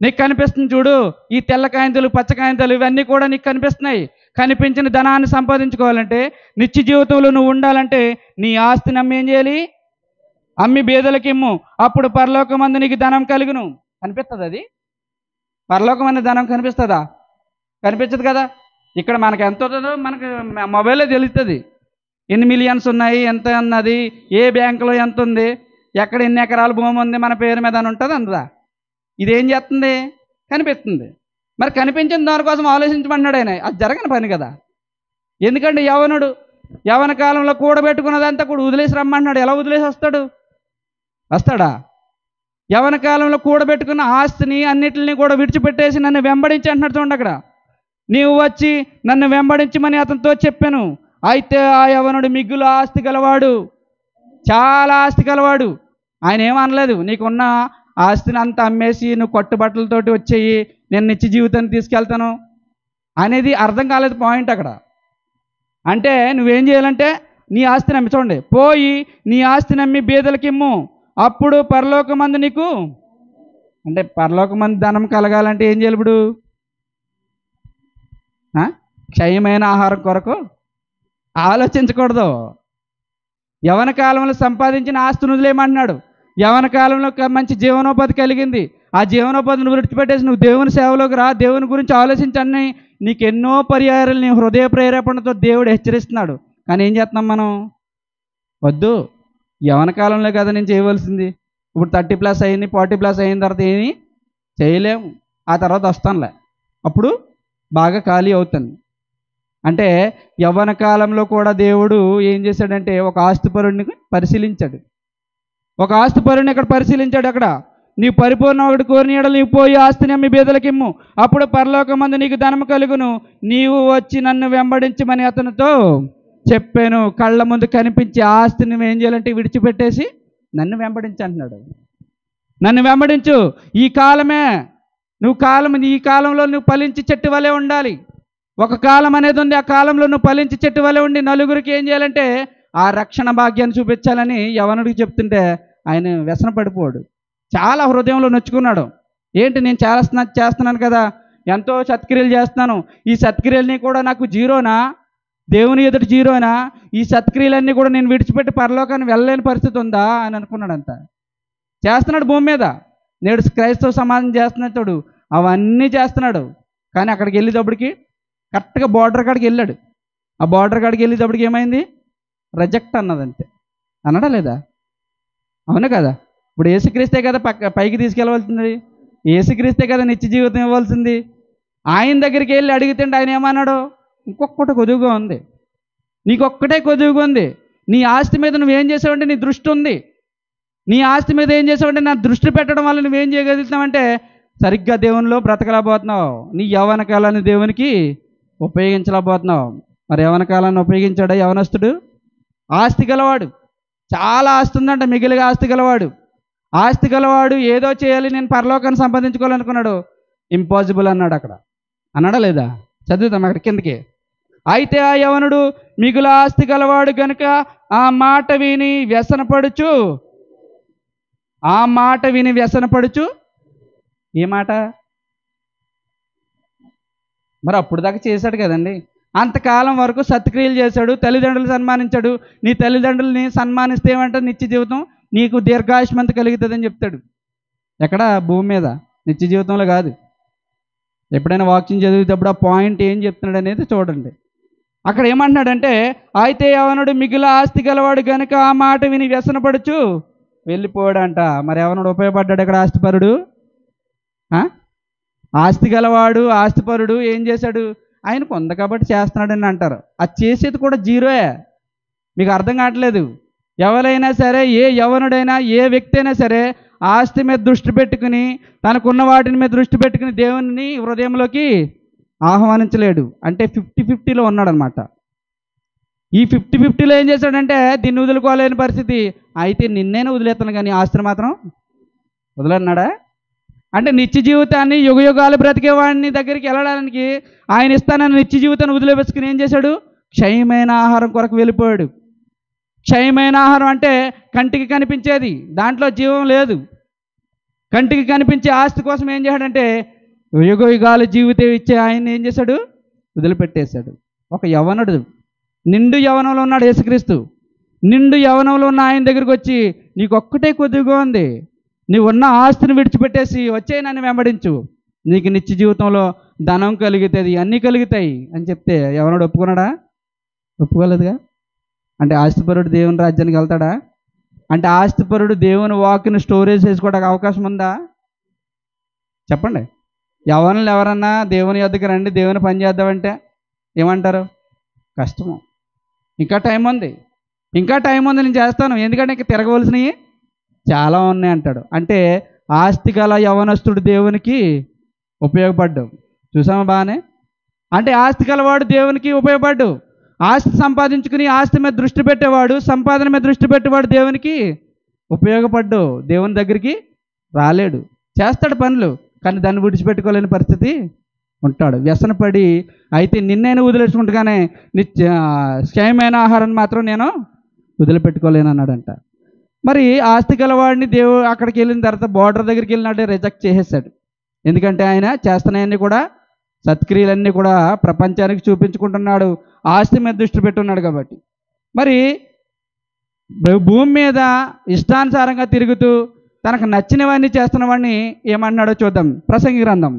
[SPEAKER 1] నీకు కనిపిస్తుంది చూడు, ఈ తెల్ల కాయింతలు, పచ్చ కాయింతలు, ఇవన్నీ కూడా నీకు కనిపిస్తున్నాయి. కనిపించిన ధనాన్ని సంపాదించుకోవాలంటే, నిత్య జీవితంలో నువ్వు ఉండాలంటే నీ ఆస్తిని అమ్మి ఏం చేయాలి? అమ్మి బీదలకి ఇమ్ము, అప్పుడు పరలోకమందు నీకు ధనం కలుగును. కనిపిస్తుంది అది. పరలోకమైన ధనం కనిపిస్తుందా? కనిపించదు కదా. ఇక్కడ మనకు ఎంత ఉంటుందో మనకు మొబైల్లో తెలుస్తుంది. ఎన్ని మిలియన్స్ ఉన్నాయి, ఎంత ఉన్నది, ఏ బ్యాంకులో ఎంత ఉంది, ఎక్కడ ఎన్ని ఎకరాల భూమి ఉంది మన పేరు మీద అని ఉంటుంది అందుదా. ఇదేం చేస్తుంది? కనిపిస్తుంది. మరి కనిపించిన దానికోసం ఆలోచించమన్నాడు ఆయన. అది జరగని పని కదా. ఎందుకంటే యవన కాలంలో కూడబెట్టుకున్నదంతా కూడా వదిలేసి రమ్మన్నాడు. ఎలా వదిలేసి వస్తాడా? యవన కాలంలో కూడబెట్టుకున్న ఆస్తిని అన్నిటిని కూడా విడిచిపెట్టేసి నన్ను వెంబడించి అంటున్నాడు. చూడండి అక్కడ, నీవు వచ్చి నన్ను వెంబడించమని అతనితో చెప్పాను. అయితే ఆ యవనుడు మిగులు ఆస్తి గలవాడు, చాలా ఆస్తి గలవాడు. ఆయన ఏమనలేదు, నీకున్న ఆస్తిని అంతా అమ్మేసి నువ్వు కట్టుబట్టలతోటి వచ్చేయి, నేను నిత్య జీవితాన్ని తీసుకెళ్తాను అనేది అర్థం కాలేదు పాయింట్ అక్కడ. అంటే నువ్వేం చేయాలంటే నీ ఆస్తిని అమ్మి, చూడండి, పోయి నీ ఆస్తిని అమ్మి బీదలకిమ్ము, అప్పుడు పరలోకమందు నీకు, అంటే పరలోకమందు ధనం కలగాలంటే ఏం చేయాలి ఇప్పుడు? క్షయమైన ఆహారం కొరకు ఆలోచించకూడదు. యవన కాలంలో సంపాదించిన ఆస్తిని వదిలేయమంటున్నాడు. యవన కాలంలో మంచి జీవనోపాధి కలిగింది, ఆ జీవనోపాధిని విడిచిపెట్టేసి నువ్వు దేవుని సేవలోకి రా, దేవుని గురించి ఆలోచించని నీకు ఎన్నో పర్యాయాలు నీ హృదయ ప్రేరేపణతో దేవుడు హెచ్చరిస్తున్నాడు. కానీ ఏం చేస్తున్నాం మనం? వద్దు, యవన కాలంలో కదా నేను చేయవలసింది. ఇప్పుడు 30+ అయింది, 40+ అయిన తర్వాత ఏమీ చేయలేము. ఆ తర్వాత వస్తానులే, అప్పుడు బాగా ఖాళీ అవుతుంది. అంటే యవ్వన కాలంలో కూడా దేవుడు ఏం చేశాడంటే ఒక ఆస్తిపరుడిని పరిశీలించాడు. ఒక ఆస్తిపరుడిని ఇక్కడ పరిశీలించాడు. అక్కడ, నీవు పరిపూర్ణ ఒకటి కోరిన యెడల నీవు పోయి ఆస్తిని అమ్మి బీదలకిమ్ము, అప్పుడు పరలోకమందు నీకు ధనము కలుగును, నీవు వచ్చి నన్ను వెంబడించమని అతనితో చెప్పాను. కళ్ళ ముందు కనిపించే ఆస్తిని నువ్వు ఏం చేయాలంటే విడిచిపెట్టేసి నన్ను వెంబడించు అంటున్నాడు. నన్ను వెంబడించు. ఈ కాలమే ఈ కాలంలో నువ్వు ఫలించి చెట్టు వలె ఉండాలి. ఒక కాలం అనేది ఉంది, ఆ కాలంలో నువ్వు ఫలించి చెట్టు వలె ఉండి నలుగురికి ఏం చేయాలంటే ఆ రక్షణ భాగ్యాన్ని చూపించాలని యవనుడికి చెప్తుంటే ఆయన వ్యసన పడిపోడు. చాలా హృదయంలో నొచ్చుకున్నాడు. ఏంటి, నేను చాలా చేస్తున్నాను కదా, ఎంతో సత్క్రియలు చేస్తున్నాను, ఈ సత్క్రియలన్నీ కూడా నాకు జీరోనా, దేవుని ఎదుటి జీరోనా, ఈ సత్క్రియలన్నీ కూడా నేను విడిచిపెట్టి పరలోకాన్ని వెళ్ళలేని పరిస్థితి ఉందా అని అనుకున్నాడు. అంతా చేస్తున్నాడు భూమి మీద. నేడు క్రైస్తవ సమాజం చేస్తున్నట్టు అవన్నీ చేస్తున్నాడు. కానీ అక్కడికి వెళ్ళేటప్పటికి కరెక్ట్గా బార్డర్ కాడికి వెళ్ళాడు. ఆ బార్డర్ కాడికి వెళ్ళేటప్పటికి ఏమైంది? రిజెక్ట్ అన్నదంతే. అనడా లేదా? అవునా కదా? ఇప్పుడు యేసుక్రీస్తే కదా పైకి తీసుకెళ్ళవలసింది, యేసుక్రీస్తే కదా నిత్య జీవితం ఇవ్వాల్సింది. ఆయన దగ్గరికి వెళ్ళి అడిగితే ఆయన ఏమన్నాడు? ఇంకొక్కటి కొదువుగా ఉంది, నీకొక్కటే కొదువుగా ఉంది, నీ ఆస్తి మీద నువ్వేం చేసావంటే నీ దృష్టి ఉంది, నీ ఆస్తి మీద ఏం చేసావంటే నా దృష్టి పెట్టడం వల్ల నువ్వేం చేయగలుగుతున్నావంటే సరిగ్గా దేవునిలో బ్రతకలేకపోతున్నావు, నీ యవ్వన కాలాన్ని దేవునికి ఉపయోగించలేకపోతున్నావు. మరి యవ్వన కాలాన్ని ఉపయోగించాడా యవనస్తుడు? ఆస్తి గలవాడు, చాలా ఆస్తి ఉందంట, మిగిలిగా ఆస్తి గలవాడు ఏదో చేయాలి, నేను పరలోకాన్ని సంపాదించుకోవాలనుకున్నాడు. ఇంపాసిబుల్ అన్నాడు అక్కడ. అన్నాడా లేదా? చదువుతాం అక్కడ కిందకి. అయితే ఆ యవనుడు మిగుల ఆస్తి గలవాడు గనుక ఆ మాట విని వ్యసనపడుచు ఏ మాట? మరి అప్పుడు దాకా చేశాడు కదండి, అంతకాలం వరకు సత్క్రియలు చేశాడు, తల్లిదండ్రులు సన్మానించాడు. నీ తల్లిదండ్రులని సన్మానిస్తే ఏమంటే నిత్య జీవితం నీకు దీర్ఘాయుష్మంతి కలుగుతుందని చెప్తాడు. ఎక్కడ? భూమి మీద, నిత్య జీవితంలో కాదు. ఎప్పుడైనా వాక్యం చదివేటప్పుడు ఆ పాయింట్ ఏం చెప్తున్నాడు అనేది చూడండి. అక్కడ ఏమంటున్నాడంటే, అయితే యవనుడు మిగిలిన ఆస్తి గలవాడు కనుక ఆ మాట విని వ్యసనపడుచు వెళ్ళిపోయాడంట. మరి యవనుడు ఉపయోగపడ్డాడు అక్కడ? ఆస్తిపరుడు, ఆస్తి గలవాడు, ఆస్తిపరుడు ఏం చేశాడు? ఆయనకు ఉంది కాబట్టి చేస్తున్నాడని అంటారు. అది చేసేది కూడా జీరోయే. మీకు అర్థం కావట్లేదు. ఎవరైనా సరే, ఏ యవనుడైనా, ఏ వ్యక్తి అయినా సరే ఆస్తి మీద దృష్టి పెట్టుకుని, తనకున్న వాటిని మీద దృష్టి పెట్టుకుని దేవుని హృదయంలోకి ఆహ్వానించలేడు. అంటే 50-50లో ఉన్నాడనమాట. ఈ 50-50లో ఏం చేశాడంటే దీన్ని వదులుకోలేని పరిస్థితి. అయితే నిన్నేనే వదిలేస్తాను కానీ ఆస్తిని మాత్రం వదలన్నాడా? అంటే నిత్య జీవితాన్ని యుగయుగాలు బ్రతికేవాడిని దగ్గరికి వెళ్ళడానికి ఆయన ఇస్తానని నిత్య జీవితాన్ని వదిలేసుకుని ఏం చేశాడు? క్షయమైన ఆహారం కొరకు వెళ్ళిపోయాడు. క్షయమైన ఆహారం అంటే కంటికి కనిపించేది, దాంట్లో జీవం లేదు. కంటికి కనిపించే ఆస్తి కోసం ఏం చేశాడంటే యుగయుగాలు జీవితం ఇచ్చే ఆయన్ని ఏం చేశాడు? వదిలిపెట్టేశాడు. ఒక యవనుడు నిండు యవనంలో ఉన్నాడు యేసుక్రీస్తు. నిండు యవనంలో ఉన్న ఆయన దగ్గరికి వచ్చి, నీకు ఒక్కటే కొద్దిగా ఉంది, నీవు ఉన్న ఆస్తిని విడిచిపెట్టేసి వచ్చే నన్ను వెంబడించు, నీకు నిత్య జీవితంలో ధనం కలుగుతుంది, అన్నీ కలుగుతాయి అని చెప్తే ఎవరోడు ఒప్పుకున్నాడా? ఒప్పుకోలేదుగా. అంటే ఆస్తిపరుడు దేవుని రాజ్యానికి వెళ్తాడా? అంటే ఆస్తిపరుడు దేవుని వాక్ని స్టోరేజ్ చేసుకోవడానికి అవకాశం ఉందా? చెప్పండి. యవ్వనులు ఎవరన్నా దేవుని యొద్దకు రండి, దేవుని పని చేద్దామంటే ఏమంటారు? కష్టము, ఇంకా టైం ఉంది, ఇంకా టైం ఉంది, నేను చేస్తాను, ఎందుకంటే ఇంకా తిరగవలసినవి చాలా ఉన్నాయి అంటాడు. అంటే ఆస్తి గల యవనస్తుడు దేవునికి ఉపయోగపడ్డు. చూసామా బాగానే? అంటే ఆస్తి గలవాడు దేవునికి ఉపయోగపడ్డు. ఆస్తి సంపాదించుకుని ఆస్తి మీద దృష్టి పెట్టేవాడు, సంపాదన మీద దృష్టి పెట్టేవాడు దేవునికి ఉపయోగపడ్డు. దేవుని దగ్గరికి రాలేడు. చేస్తాడు పనులు, కానీ దాన్ని విడిచిపెట్టుకోలేని పరిస్థితి ఉంటాడు. వ్యసనపడి అయితే నిన్నైనా వదిలేసుకుంటుగానే క్షయమైన ఆహారాన్ని మాత్రం నేను వదిలిపెట్టుకోలేను అన్నాడంట. మరి ఆస్తి గలవాడిని దేవుడు అక్కడికి వెళ్ళిన తర్వాత బోర్డర్ దగ్గరికి వెళ్ళినట్టే రిజెక్ట్ చేసేసాడు. ఎందుకంటే ఆయన చేస్తున్నాయన్నీ కూడా సత్క్రియలన్నీ కూడా ప్రపంచానికి చూపించుకుంటున్నాడు, ఆస్తి మీద దృష్టి పెట్టున్నాడు కాబట్టి. మరి భూమి మీద ఇష్టానుసారంగా తిరుగుతూ తనకు నచ్చినవన్నీ చేస్తున్న వాడిని ఏమన్నాడో చూద్దాం. ప్రసంగి గ్రంథం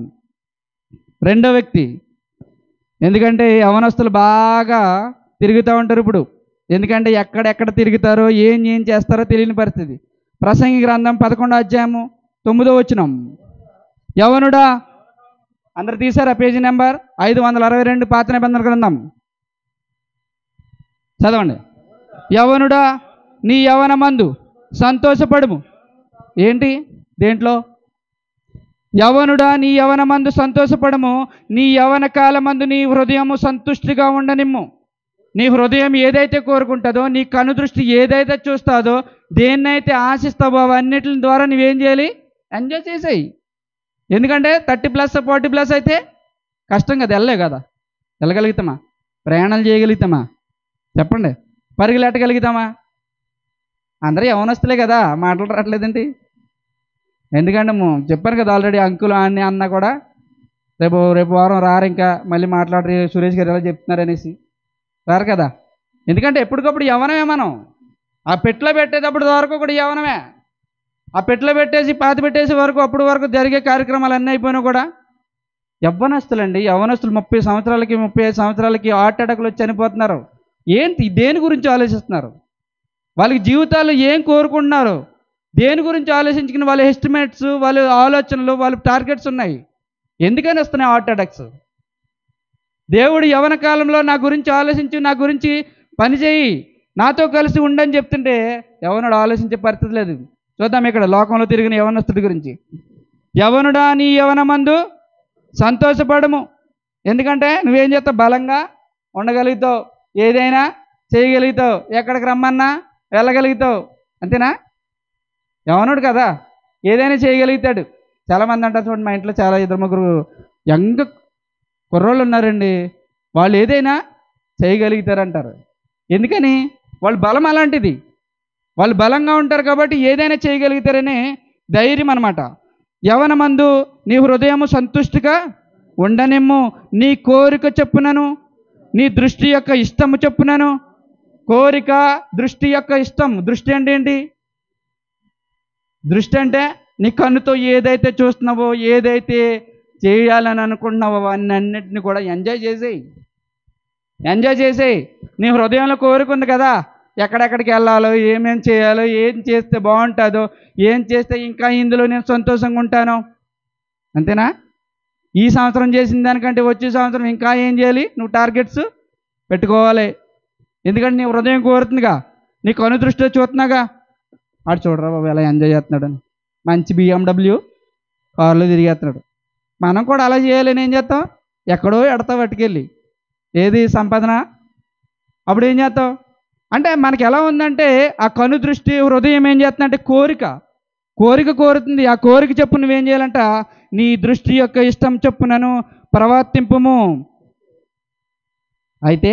[SPEAKER 1] 2వ వ్యక్తి. ఎందుకంటే యవనస్తులు బాగా తిరుగుతూ ఉంటారు ఇప్పుడు. ఎందుకంటే ఎక్కడెక్కడ తిరుగుతారో ఏం చేస్తారో తెలియని పరిస్థితి. ప్రసంగి గ్రంథం 11వ అధ్యాయము 9వ వచనం. యవనుడా, అందరు తీశారా? పేజీ నెంబర్ 562, పాత నిబంధన గ్రంథం. చదవండి. యవనుడా, నీ యవనమందు సంతోషపడుము. ఏంటి? దేంట్లో? యవనుడా, నీ యవనమందు సంతోషపడము, నీ యవన కాలమందు నీ హృదయము సంతుష్టిగా ఉండనిమ్ము. నీ హృదయం ఏదైతే కోరుకుంటుందో, నీ కనుదృష్టి ఏదైతే చూస్తుందో, దేన్నైతే ఆశిస్తావో అవన్నిటి ద్వారా నువ్వేం చేయాలి? ఎంజాయ్ చేసేయి. ఎందుకంటే 30+ 40+ అయితే కష్టం కదా, వెళ్ళలే కదా. వెళ్ళగలుగుతామా? ప్రయాణాలు చేయగలుగుతామా? చెప్పండి. పరుగులు ఎట్టగలుగుతామా? అందరూ యవనస్తులే కదా, మాటలు రావట్లేదండి. ఎందుకంటే చెప్పాను కదా ఆల్రెడీ, అంకుల్ అని అన్న కూడా రేపు వారం రారు, ఇంకా మళ్ళీ మాట్లాడి సురేష్ గారు ఎలా చెప్తున్నారు అనేసి రారు కదా. ఎందుకంటే ఎప్పటికప్పుడు యవనమే. మనం ఆ పెట్లో పెట్టేటప్పుడు వరకు కూడా యవనమే. ఆ పెట్లో పెట్టేసి పాతి పెట్టేసే వరకు, అప్పుడు వరకు జరిగే కార్యక్రమాలు అన్నీ అయిపోయినా కూడా యవ్వనస్తులండి. యవ్వనస్తులు 30 సంవత్సరాలకి 35 సంవత్సరాలకి హార్ట్ అటాక్లు వచ్చి చనిపోతున్నారు. ఏంటి? దేని గురించి ఆలోచిస్తున్నారు? వాళ్ళకి జీవితాలు ఏం కోరుకుంటున్నారు? దేని గురించి ఆలోచించుకుని వాళ్ళ ఎస్టిమేట్స్, వాళ్ళ ఆలోచనలు, వాళ్ళ టార్గెట్స్ ఉన్నాయి. ఎందుకని వస్తున్నాయి హార్ట్ అటాక్స్? దేవుడు యవన కాలంలో నా గురించి ఆలోచించి, నా గురించి పనిచేయి, నాతో కలిసి ఉండని చెప్తుంటే యవనుడు ఆలోచించే పరిస్థితి లేదు. చూద్దాం ఇక్కడ లోకంలో తిరిగిన యవనస్తుడి గురించి. యవనుడా, నీ యవనమందు సంతోషపడము. ఎందుకంటే నువ్వేం చేస్తావు? బలంగా ఉండగలుగుతావు, ఏదైనా చేయగలుగుతావు, ఎక్కడికి రమ్మన్నా వెళ్ళగలుగుతావు. అంతేనా? యవనుడు కదా, ఏదైనా చేయగలుగుతాడు. చాలామంది అంటారు చూడండి, మా ఇంట్లో చాలా 2-3 యంగ్ కుర్రోళ్ళు ఉన్నారండి, వాళ్ళు ఏదైనా చేయగలుగుతారంటారు. ఎందుకని? వాళ్ళ బలం అలాంటిది. వాళ్ళు బలంగా ఉంటారు కాబట్టి ఏదైనా చేయగలుగుతారనే ధైర్యం అన్నమాట. యవనమందు నీ హృదయము సంతుష్టిగా ఉండనిమ్ము, నీ కోరిక చెప్పునను, నీ దృష్టి యొక్క ఇష్టము చెప్పునను. కోరిక, దృష్టి యొక్క ఇష్టం. దృష్టి అంటే ఏంటి? దృష్టి అంటే నీ కన్నుతో ఏదైతే చూస్తున్నావో, ఏదైతే చేయాలని అనుకుంటున్నావో అన్నిటిని కూడా ఎంజాయ్ చేసేయి. ఎంజాయ్ చేసేయి. నీ హృదయంలో కోరుకుంది కదా, ఎక్కడెక్కడికి వెళ్ళాలో, ఏమేం చేయాలో, ఏం చేస్తే బాగుంటుందో, ఏం చేస్తే ఇంకా ఇందులో నేను సంతోషంగా ఉంటాను. అంతేనా? ఈ సంవత్సరం చేసిన దానికంటే వచ్చే సంవత్సరం ఇంకా ఏం చేయాలి? నువ్వు టార్గెట్స్ పెట్టుకోవాలి. ఎందుకంటే నీ హృదయం కోరుతుందిగా, నీ కను దృష్టిలో చూస్తున్నాగా. ఆడు చూడరా బాబు ఎలా ఎంజాయ్ చేస్తున్నాడు అని, మంచి BMW కారులో తిరిగేస్తున్నాడు. మనం కూడా అలా చేయాలని ఏం చేస్తాం? ఎక్కడో ఎడతావు పట్టుకెళ్ళి. ఏది సంపాదన? అప్పుడు ఏం చేస్తావు? అంటే మనకి ఎలా ఉందంటే ఆ కను దృష్టి, హృదయం ఏం చేస్తుందంటే కోరిక కోరుతుంది. ఆ కోరిక చెప్పు నువ్వేం చేయాలంట? నీ దృష్టి యొక్క ఇష్టం చెప్పునను ప్రవర్తింపుము. అయితే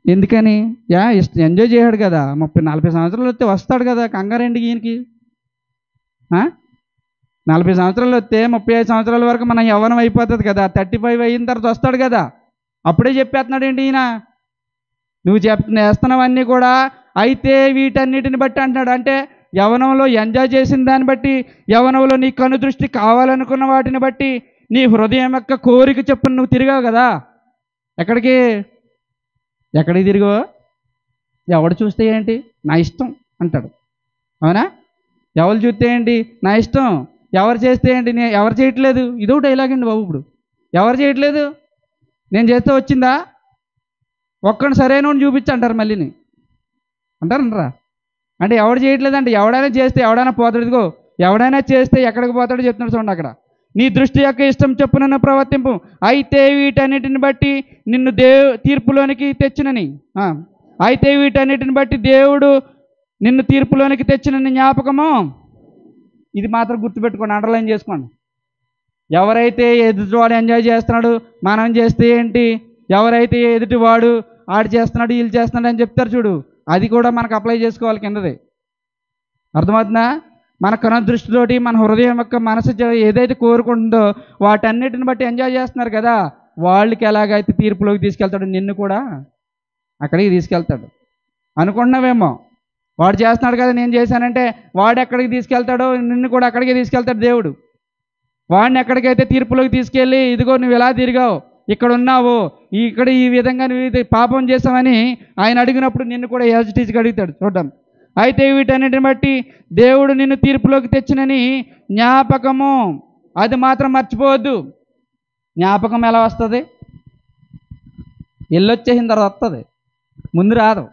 [SPEAKER 1] ఎందుకని? ఎంజాయ్ చేయడు కదా, 30-40 సంవత్సరాలు వస్తే వస్తాడు కదా, కంగారండి ఈయనకి. 40 సంవత్సరాలు వస్తే 35 సంవత్సరాల వరకు మనం యవ్వనం అయిపోతుంది కదా, 35 అయిన తర్వాత వస్తాడు కదా, అప్పుడే చెప్పేస్తున్నాడు ఏంటి ఈయన? నువ్వు వేస్తున్నావన్నీ కూడా అయితే వీటన్నిటిని బట్టి అంటున్నాడు. అంటే యవ్వనంలో ఎంజాయ్ చేసిన దాన్ని బట్టి, యవ్వనంలో నీ కనుదృష్టి కావాలనుకున్న వాటిని బట్టి, నీ హృదయం యొక్క కోరిక చొప్పున నువ్వు తిరిగావు కదా. ఎక్కడికి తిరిగావు? ఎవడు చూస్తే ఏంటి, నా ఇష్టం అంటాడు. అవునా? ఎవరు చూస్తే ఏంటి, నా ఇష్టం. ఎవరు చేస్తే ఏంటి, నేను ఎవరు చేయట్లేదు. ఇదో డైలాగ్ అండి బాబు. ఇప్పుడు ఎవరు చేయట్లేదు, నేను చేస్తే వచ్చిందా, ఒక్కడిని సరైన చూపించి అంటారు. మళ్ళీని అంటారా? అంటే ఎవడు చేయట్లేదంటే ఎవడైనా చేస్తే ఎవడైనా పోతాడు. ఇదిగో ఎవడైనా చేస్తే ఎక్కడికి పోతాడో చెప్తున్నాడు చూడండి అక్కడ. నీ దృష్టి యొక్క ఇష్టం చొప్పున ప్రవర్తింపు, అయితే వీటన్నిటిని బట్టి నిన్ను తీర్పులోనికి తెచ్చినని అయితే వీటన్నిటిని బట్టి దేవుడు నిన్ను తీర్పులోనికి తెచ్చినని జ్ఞాపకము. ఇది మాత్రం గుర్తుపెట్టుకోండి, అండర్లైన్ చేసుకోండి. ఎవరైతే ఎదుటివాడు ఎంజాయ్ చేస్తున్నాడు, మనం చేస్తే ఏంటి, ఎవరైతే ఎదుటివాడు ఆడు చేస్తున్నాడు వీళ్ళు చేస్తున్నాడు అని చెప్తారు చూడు, అది కూడా మనకు అప్లై చేసుకోవాలి కిందది. అర్థమవుతుందా? మన కనుదృష్టితోటి మన హృదయం యొక్క మనసు ఏదైతే కోరుకుంటుందో వాటన్నిటిని బట్టి ఎంజాయ్ చేస్తున్నారు కదా, వాళ్ళకి ఎలాగైతే తీర్పులోకి తీసుకెళ్తాడు, నిన్ను కూడా అక్కడికి తీసుకెళ్తాడు. అనుకుంటున్నావేమో వాడు చేస్తున్నాడు కదా నేను చేశానంటే, వాడు ఎక్కడికి తీసుకెళ్తాడో నిన్ను కూడా అక్కడికే తీసుకెళ్తాడు దేవుడు. వాడిని ఎక్కడికైతే తీర్పులోకి తీసుకెళ్ళి, ఇదిగో నువ్వు ఎలా తిరిగావు, ఇక్కడ ఉన్నావు, ఇక్కడ ఈ విధంగా నువ్వు పాపం చేసావని ఆయన అడిగినప్పుడు నిన్ను కూడా యాజిటీజ్గా అడుగుతాడు. చూద్దాం. అయితే వీటన్నిటిని బట్టి దేవుడు నిన్ను తీర్పులోకి తెచ్చినని జ్ఞాపకము, అది మాత్రం మర్చిపోవద్దు. జ్ఞాపకం ఎలా వస్తుంది? వెళ్ళొచ్చేసిన తర్వాత వస్తుంది, ముందు రాదు.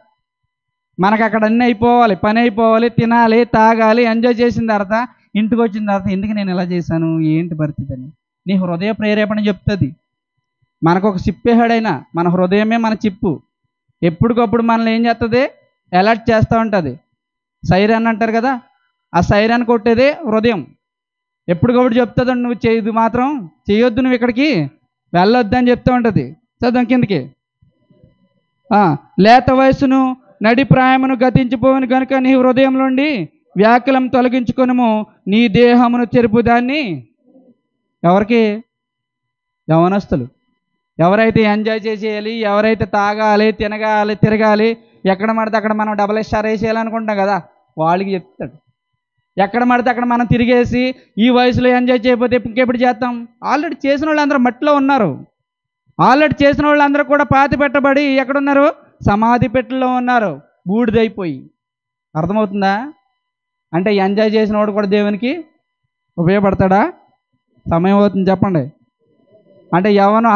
[SPEAKER 1] మనకు అక్కడ అన్నీ అయిపోవాలి, పని అయిపోవాలి, తినాలి, తాగాలి, ఎంజాయ్ చేసిన తర్వాత ఇంటికి వచ్చిన తర్వాత ఎందుకు నేను ఇలా చేశాను, ఏంటి పరిస్థితి అని నీ హృదయ ప్రేరేపణ చెప్తుంది. మనకు ఒక చిప్ వేసాడైనా, మన హృదయమే మన చిప్పు. ఎప్పటికప్పుడు మనల్ని ఏం చేస్తుంది, అలర్ట్ చేస్తూ ఉంటుంది. సైరన్ అంటారు కదా, ఆ సైరన్ కొట్టేదే హృదయం. ఎప్పటికప్పుడు చెప్తుంది, నువ్వు ఇది మాత్రం చేయొద్దు, నువ్వు ఇక్కడికి వెళ్ళొద్దు అని చెప్తూ ఉంటుంది. చదువు కిందకి. లేత వయసును నడి ప్రాయమును గతించిపోవని కనుక నీ హృదయం నుండి వ్యాకులం తొలగించుకొనుము, నీ దేహమును చెరుపు దాన్ని. ఎవరికి? యవనస్తులు. ఎవరైతే ఎంజాయ్ చేసేయాలి, ఎవరైతే తాగాలి, తిరగాలి, ఎక్కడ పడితే అక్కడ మనం డబల్ స్టార్ వేసేయాలనుకుంటాం కదా, వాళ్ళకి చెప్తాడు. ఎక్కడ పడితే అక్కడ మనం తిరిగేసి ఈ వయసులో ఎంజాయ్ చేయకపోతే ఇంకెప్పుడు చేస్తాం? ఆల్రెడీ చేసిన వాళ్ళందరూ మట్టిలో ఉన్నారు. ఆల్రెడీ చేసిన వాళ్ళందరూ కూడా పాతి పెట్టబడి ఎక్కడున్నారు? సమాధి పెట్టెలో ఉన్నారు, బూడిదైపోయి. అర్థమవుతుందా? అంటే ఎంజాయ్ చేసిన వాడు కూడా దేవునికి ఉపయోగపడతాడా? సమయం అవుతుంది చెప్పండి. అంటే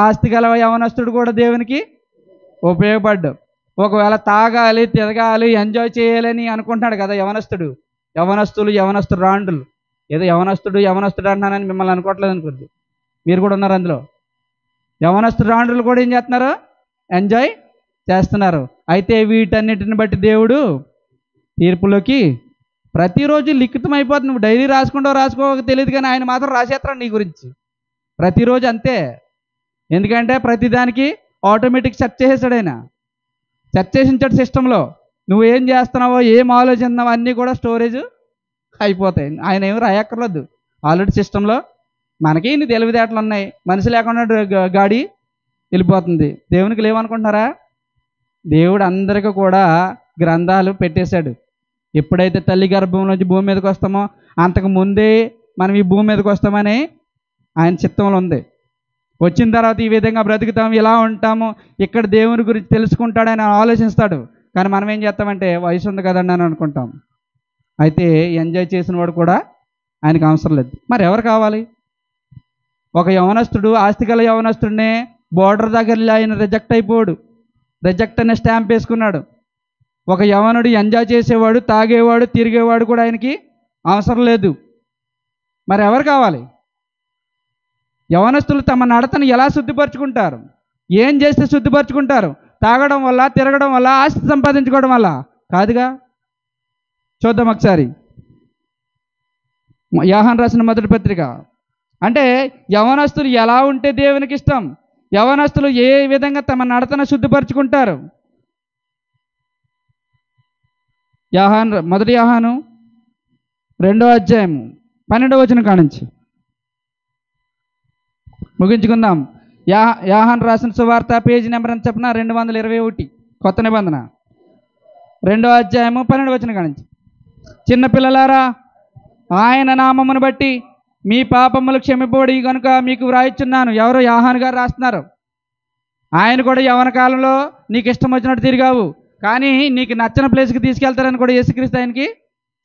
[SPEAKER 1] ఆస్తి గల యవనస్తుడు కూడా దేవునికి ఉపయోగపడ్డు. ఒకవేళ తాగాలి, తిరగాలి, ఎంజాయ్ చేయాలని అనుకుంటున్నాడు కదా యవనస్తులు రాండులు. ఏదో యవనస్తుడు అంటున్నానని మిమ్మల్ని అనుకోవట్లేదు అనుకోద్దు, మీరు కూడా ఉన్నారు అందులో. యవనస్తుడు రాండులు కూడా ఏం చేస్తున్నారు? ఎంజాయ్ చేస్తున్నారు. అయితే వీటన్నిటిని బట్టి దేవుడు తీర్పులోకి ప్రతిరోజు లిఖితం అయిపోతుంది. నువ్వు డైరీ రాసుకోక తెలియదు, కానీ ఆయన మాత్రం రాసేస్తాడు నీ గురించి ప్రతిరోజు. అంతే. ఎందుకంటే ప్రతిదానికి ఆటోమేటిక్ సెర్చ్ చేసేసాడు ఆయన. సెర్చ్ చేసించాడు సిస్టంలో. నువ్వు ఏం చేస్తున్నావో, ఏం ఆలోచిస్తున్నావో అన్నీ కూడా స్టోరేజ్ అయిపోతాయి. ఆయన ఏమి రాయక్కర్లేదు, ఆల్రెడీ సిస్టంలో. మనకి ఇన్ని తెలివితేటలు ఉన్నాయి, మనిషి లేకుండా గాడి వెళ్ళిపోతుంది. దేవునికి లేవనుకుంటున్నారా? దేవుడు అందరికీ కూడా గ్రంథాలు పెట్టేశాడు. ఎప్పుడైతే తల్లి గర్భంలోంచి భూమి మీదకి వస్తామో అంతకు ముందే మనం ఈ భూమి మీదకి వస్తామని ఆయన చిత్తంలో ఉంది. వచ్చిన తర్వాత ఈ విధంగా బ్రతుకుతాము, ఇలా ఉంటాము, ఇక్కడ దేవుని గురించి తెలుసుకుంటాడని ఆలోచిస్తాడు. కానీ మనం ఏం చేస్తామంటే వయసు ఉంది కదండి అని అనుకుంటాం. అయితే ఎంజాయ్ చేసిన వాడు కూడా ఆయనకు అవసరం లేదు. మరి ఎవరు కావాలి? ఒక యవనస్తుడు, ఆస్తిగల యవనస్తుడినే బోర్డర్ దగ్గర ఆయన రిజెక్ట్ అయిపోయాడు. రిజెక్ట్ అనే స్టాంప్ వేసుకున్నాడు. ఒక యవనుడు ఎంజాయ్ చేసేవాడు, తాగేవాడు, తిరిగేవాడు కూడా ఆయనకి అవసరం లేదు. మరి ఎవరు కావాలి? యవనస్తులు తమ నడతను ఎలా శుద్ధిపరచుకుంటారు? ఏం చేస్తే శుద్ధిపరచుకుంటారు? తాగడం వల్ల, తిరగడం వల్ల, ఆస్తి సంపాదించుకోవడం వల్ల కాదుగా. చూద్దాం ఒకసారి యోహాను రాసిన మొదటి పత్రిక. అంటే యవనస్తులు ఎలా ఉంటే దేవునికి ఇష్టం, యవనస్తులు ఏ విధంగా తమ నడతను శుద్ధిపరచుకుంటారు. మొదటి యోహాను 2వ అధ్యాయము 12వ వచనం కానుంచి ముగించుకుందాం. యోహాను రాసిన సువార్త పేజీ నెంబర్ అని చెప్పిన 221 కొత్త నిబంధన 2వ అధ్యాయము 12వ వచనం కానుంచి. చిన్నపిల్లలారా, ఆయన నామమును బట్టి మీ పాపములు క్షమింపబడి కనుక మీకు వ్రాయిచున్నాను. ఎవరు? యోహాను గారు రాస్తున్నారు. ఆయన కూడా యవ్వన కాలంలో నీకు ఇష్టం వచ్చినట్టు తిరిగావు, కానీ నీకు నచ్చిన ప్లేస్కి తీసుకెళ్తారని కూడా యేసుక్రీస్తు ఆయనకి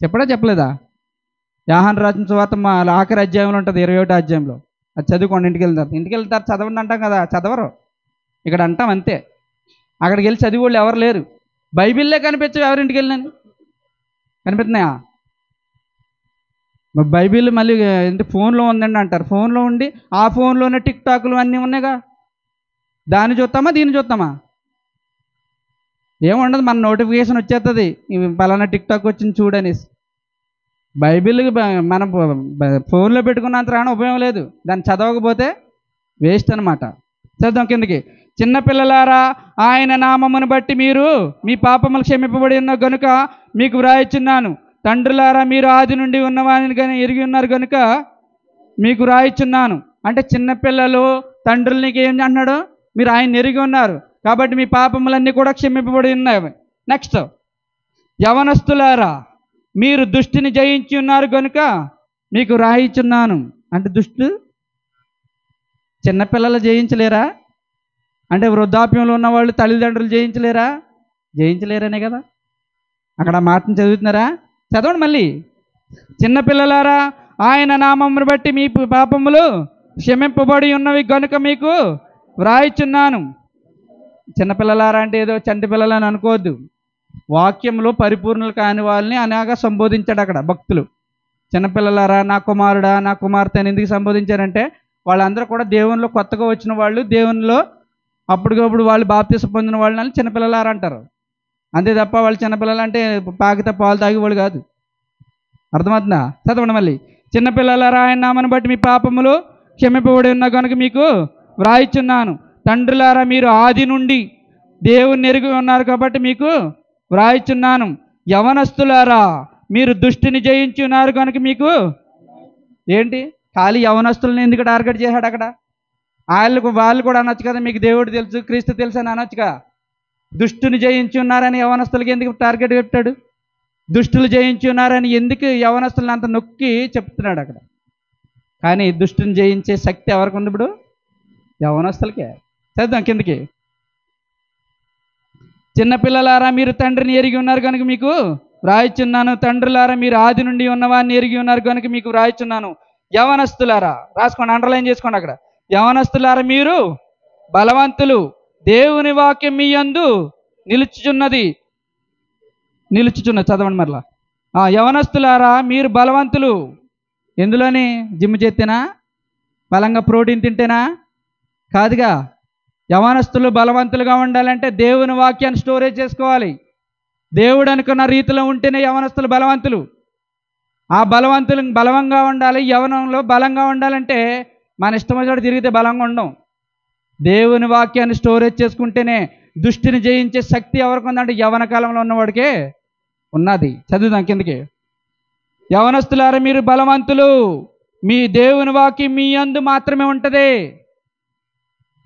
[SPEAKER 1] చెప్పలేదా? యోహాను రాసిన సువార్త ఆఖరి అధ్యాయంలో ఉంటుంది, 21వ అధ్యాయంలో. అది చదువుకోండి. ఇంటికి వెళ్తారు చదవండి అంటాం కదా, చదవరు. ఇక్కడ అంటాం అంతే. అక్కడికి వెళ్ళి చదివి వాళ్ళు ఎవరు లేరు. బైబిల్లే కనిపించవు ఎవరింటికి వెళ్ళినని. కనిపిస్తున్నాయా? బైబిల్ మళ్ళీ ఏంటి ఫోన్లో ఉందండి అంటారు. ఫోన్లో ఉండి ఆ ఫోన్లోనే టిక్ టాక్లు అన్నీ ఉన్నాయిగా, దాన్ని చూస్తామా దీన్ని చూస్తామా? ఏముండదు, మన నోటిఫికేషన్ వచ్చేస్తుంది, పలానా టిక్ టాక్ వచ్చింది చూడనేసి. బైబిల్ మనం ఫోన్లో పెట్టుకున్నంత రాని ఉపయోగం లేదు, దాన్ని చదవకపోతే వేస్ట్ అనమాట. చదువు కిందకి. చిన్నపిల్లలారా, ఆయన నామమును బట్టి మీరు మీ పాపములు క్షమింపబడి ఉన్న గనుక మీకు వ్రాయిచున్నాను. తండ్రులారా, మీరు ఆది నుండి ఉన్నవాని కానీ ఎరిగి ఉన్నారు కనుక మీకు వ్రాయిచున్నాను. అంటే చిన్నపిల్లలు తండ్రులకి ఏం అంటున్నాడు? మీరు ఆయన ఎరిగి ఉన్నారు కాబట్టి మీ పాపములన్నీ కూడా క్షమింపబడి ఉన్నాయి. నెక్స్ట్, యవనస్తులారా, మీరు దుష్టిని జయించి ఉన్నారు కనుక మీకు వ్రాయిచున్నాను. అంటే చిన్నపిల్లలు జయించలేరా? అంటే వృద్ధాప్యంలో ఉన్నవాళ్ళు తల్లిదండ్రులు జయించలేరనే కదా అక్కడ మాటను చదువుతున్నారా? చదవండి మళ్ళీ. చిన్నపిల్లలారా, ఆయన నామమును బట్టి మీ పాపములు క్షమింపబడి ఉన్నవి కనుక మీకు వ్రాయిచున్నాను. చిన్నపిల్లలారా అంటే ఏదో చంటి పిల్లలని అనుకోవద్దు. వాక్యంలో పరిపూర్ణులు కాని వాళ్ళని అనేగా సంబోధించాడు అక్కడ భక్తులు. చిన్నపిల్లలారా, నా కుమారుడా, నా కుమార్తె అని ఎందుకు సంబోధించారంటే వాళ్ళందరూ కూడా దేవునిలో కొత్తగా వచ్చిన వాళ్ళు, దేవునిలో అప్పటికప్పుడు వాళ్ళు బాప్తిసం పొందిన వాళ్ళని చిన్నపిల్లలారా అంటారు. అంతే తప్ప వాళ్ళు చిన్నపిల్లలు అంటే పాకితే పాలు తాగేవాళ్ళు కాదు. అర్థమవుతుందా? చదవండి మళ్ళీ. చిన్నపిల్లలారా, ఆయన నామను బట్టి మీ పాపములు క్షమింపబడి ఉన్న కనుక మీకు వ్రాయిచున్నాను. తండ్రులారా, మీరు ఆది నుండి దేవుని ఎరిగి ఉన్నారు కాబట్టి మీకు వ్రాయిచున్నాను. యవనస్తులారా, మీరు దుష్టిని జయించి ఉన్నారు కనుక మీకు ఏంటి? ఖాళీ యవనస్తులను ఎందుకు టార్గెట్ చేశాడు అక్కడ? వాళ్ళు కూడా అనొచ్చు కదా, మీకు దేవుడు తెలుసు, క్రీస్తు తెలుసు అని అనొచ్చుగా. దుష్టుని జయించి ఉన్నారని యవనస్తులకి ఎందుకు టార్గెట్ పెట్టాడు? దుష్టులు జయించి ఉన్నారని ఎందుకు యవనస్తులను అంత నొక్కి చెప్తున్నాడు అక్కడ? కానీ దుష్టుని జయించే శక్తి ఎవరికి ఉంది ఇప్పుడు? యవనస్తులకే. చదువుదాం కిందకి. చిన్నపిల్లలారా, మీరు తండ్రిని ఎరిగి ఉన్నారు కనుక మీకు వ్రాయిచున్నాను. తండ్రులారా, మీరు ఆది నుండి ఉన్నవాడిని ఎరిగి ఉన్నారు కనుక మీకు వ్రాయిచున్నాను. యవనస్తులారా, రాసుకోండి, అండర్లైన్ చేసుకోండి అక్కడ. యవనస్తులారా, మీరు బలవంతులు, దేవుని వాక్యం మీ యందు నిలుచుచున్నది. చదవండి మరలా. యవనస్తులారా, మీరు బలవంతులు. ఎందులోని? జిమ్ చేస్తేనా? బలంగా ప్రోటీన్ తింటేనా? కాదుగా. యవనస్తులు బలవంతులుగా ఉండాలంటే దేవుని వాక్యాన్ని స్టోరేజ్ చేసుకోవాలి. దేవుడు అనుకున్న రీతిలో ఉంటేనే యవనస్తులు బలవంతులు. ఆ బలవంతులు బలంగా ఉండాలి. యవనంలో బలంగా ఉండాలంటే మన ఇష్టం వచ్చినట్టు తిరిగితే బలంగా ఉండం. దేవుని వాక్యాన్ని స్టోరేజ్ చేసుకుంటేనే. దుష్టిని జయించే శక్తి ఎవరికి ఉందంటే యవన కాలంలో ఉన్నవాడికే ఉన్నది. చదువుదాం కిందకి. యవనస్తులారా, మీరు బలవంతులు, మీ దేవుని వాక్యం మీ యందు మాత్రమే ఉంటుంది.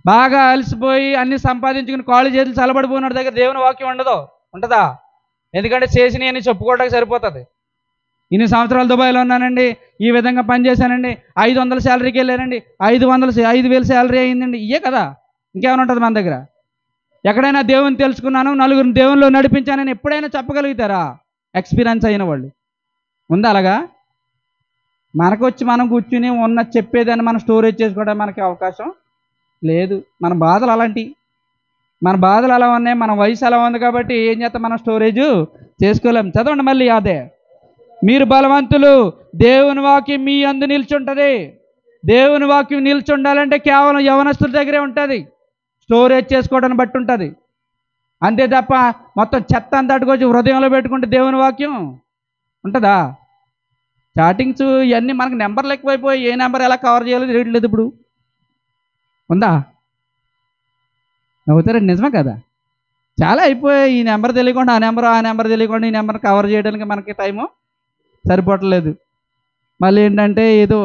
[SPEAKER 1] బాగా అలసిపోయి అన్ని సంపాదించుకుని కాళ్ళు చేతులు చల్లబడిపోయిన దగ్గర దేవుని వాక్యం ఉంటుందా? ఎందుకంటే చేసినవి అని చెప్పుకోవడానికి సరిపోతుంది. ఇన్ని సంవత్సరాలు దుబాయ్లో ఉన్నానండి, ఈ విధంగా పనిచేశానండి, 500 శాలరీకి వెళ్ళానండి, 5,000 శాలరీ అయిందండి, ఇయే కదా. ఇంకేమైనా ఉంటుంది మన దగ్గర? ఎక్కడైనా దేవుని తెలుసుకున్నాను, నలుగురిని దేవునిలో నడిపించానని ఎప్పుడైనా చెప్పగలుగుతారా? ఎక్స్పీరియన్స్ అయిన వాళ్ళు ఉందా? అలాగా మనకొచ్చి మనం కూర్చుని ఉన్న చెప్పేదాన్ని మనం స్టోరేజ్ చేసుకోవడానికి మనకి అవకాశం లేదు. మన బాధలు అలాంటివి, మన బాధలు అలా ఉన్నాయి, మన వయసు అలా ఉంది కాబట్టి ఏం చేస్తాం, మనం స్టోరేజ్ చేసుకోలేము. చదవండి మళ్ళీ. అదే, మీరు బలవంతులు, దేవుని వాక్యం మీ యందు నిల్చుంటుంది. దేవుని వాక్యం నిల్చుండాలంటే కేవలం యవనస్తుల దగ్గరే ఉంటుంది, స్టోరేజ్ చేసుకోవడానికి బట్టి ఉంటుంది. అంతే తప్ప మొత్తం చెత్త అంతా అటుకొచ్చి హృదయంలో పెట్టుకుంటే దేవుని వాక్యం ఉంటుందా? చాటింగ్స్ ఇవన్నీ మనకు నెంబర్లు ఎక్కువైపోయి ఏ నెంబర్ ఎలా కవర్ చేయాలో తెలియట్లేదు. ఇప్పుడు ఉందా? నవ్వుతారండి, నిజమే కదా. చాలా అయిపోయాయి. ఈ నెంబర్ తెలియకుండా ఆ నెంబర్ తెలియకుండా ఈ నెంబర్ కవర్ చేయడానికి మనకి టైము సరిపోవట్లేదు. మళ్ళీ ఏంటంటే ఏదో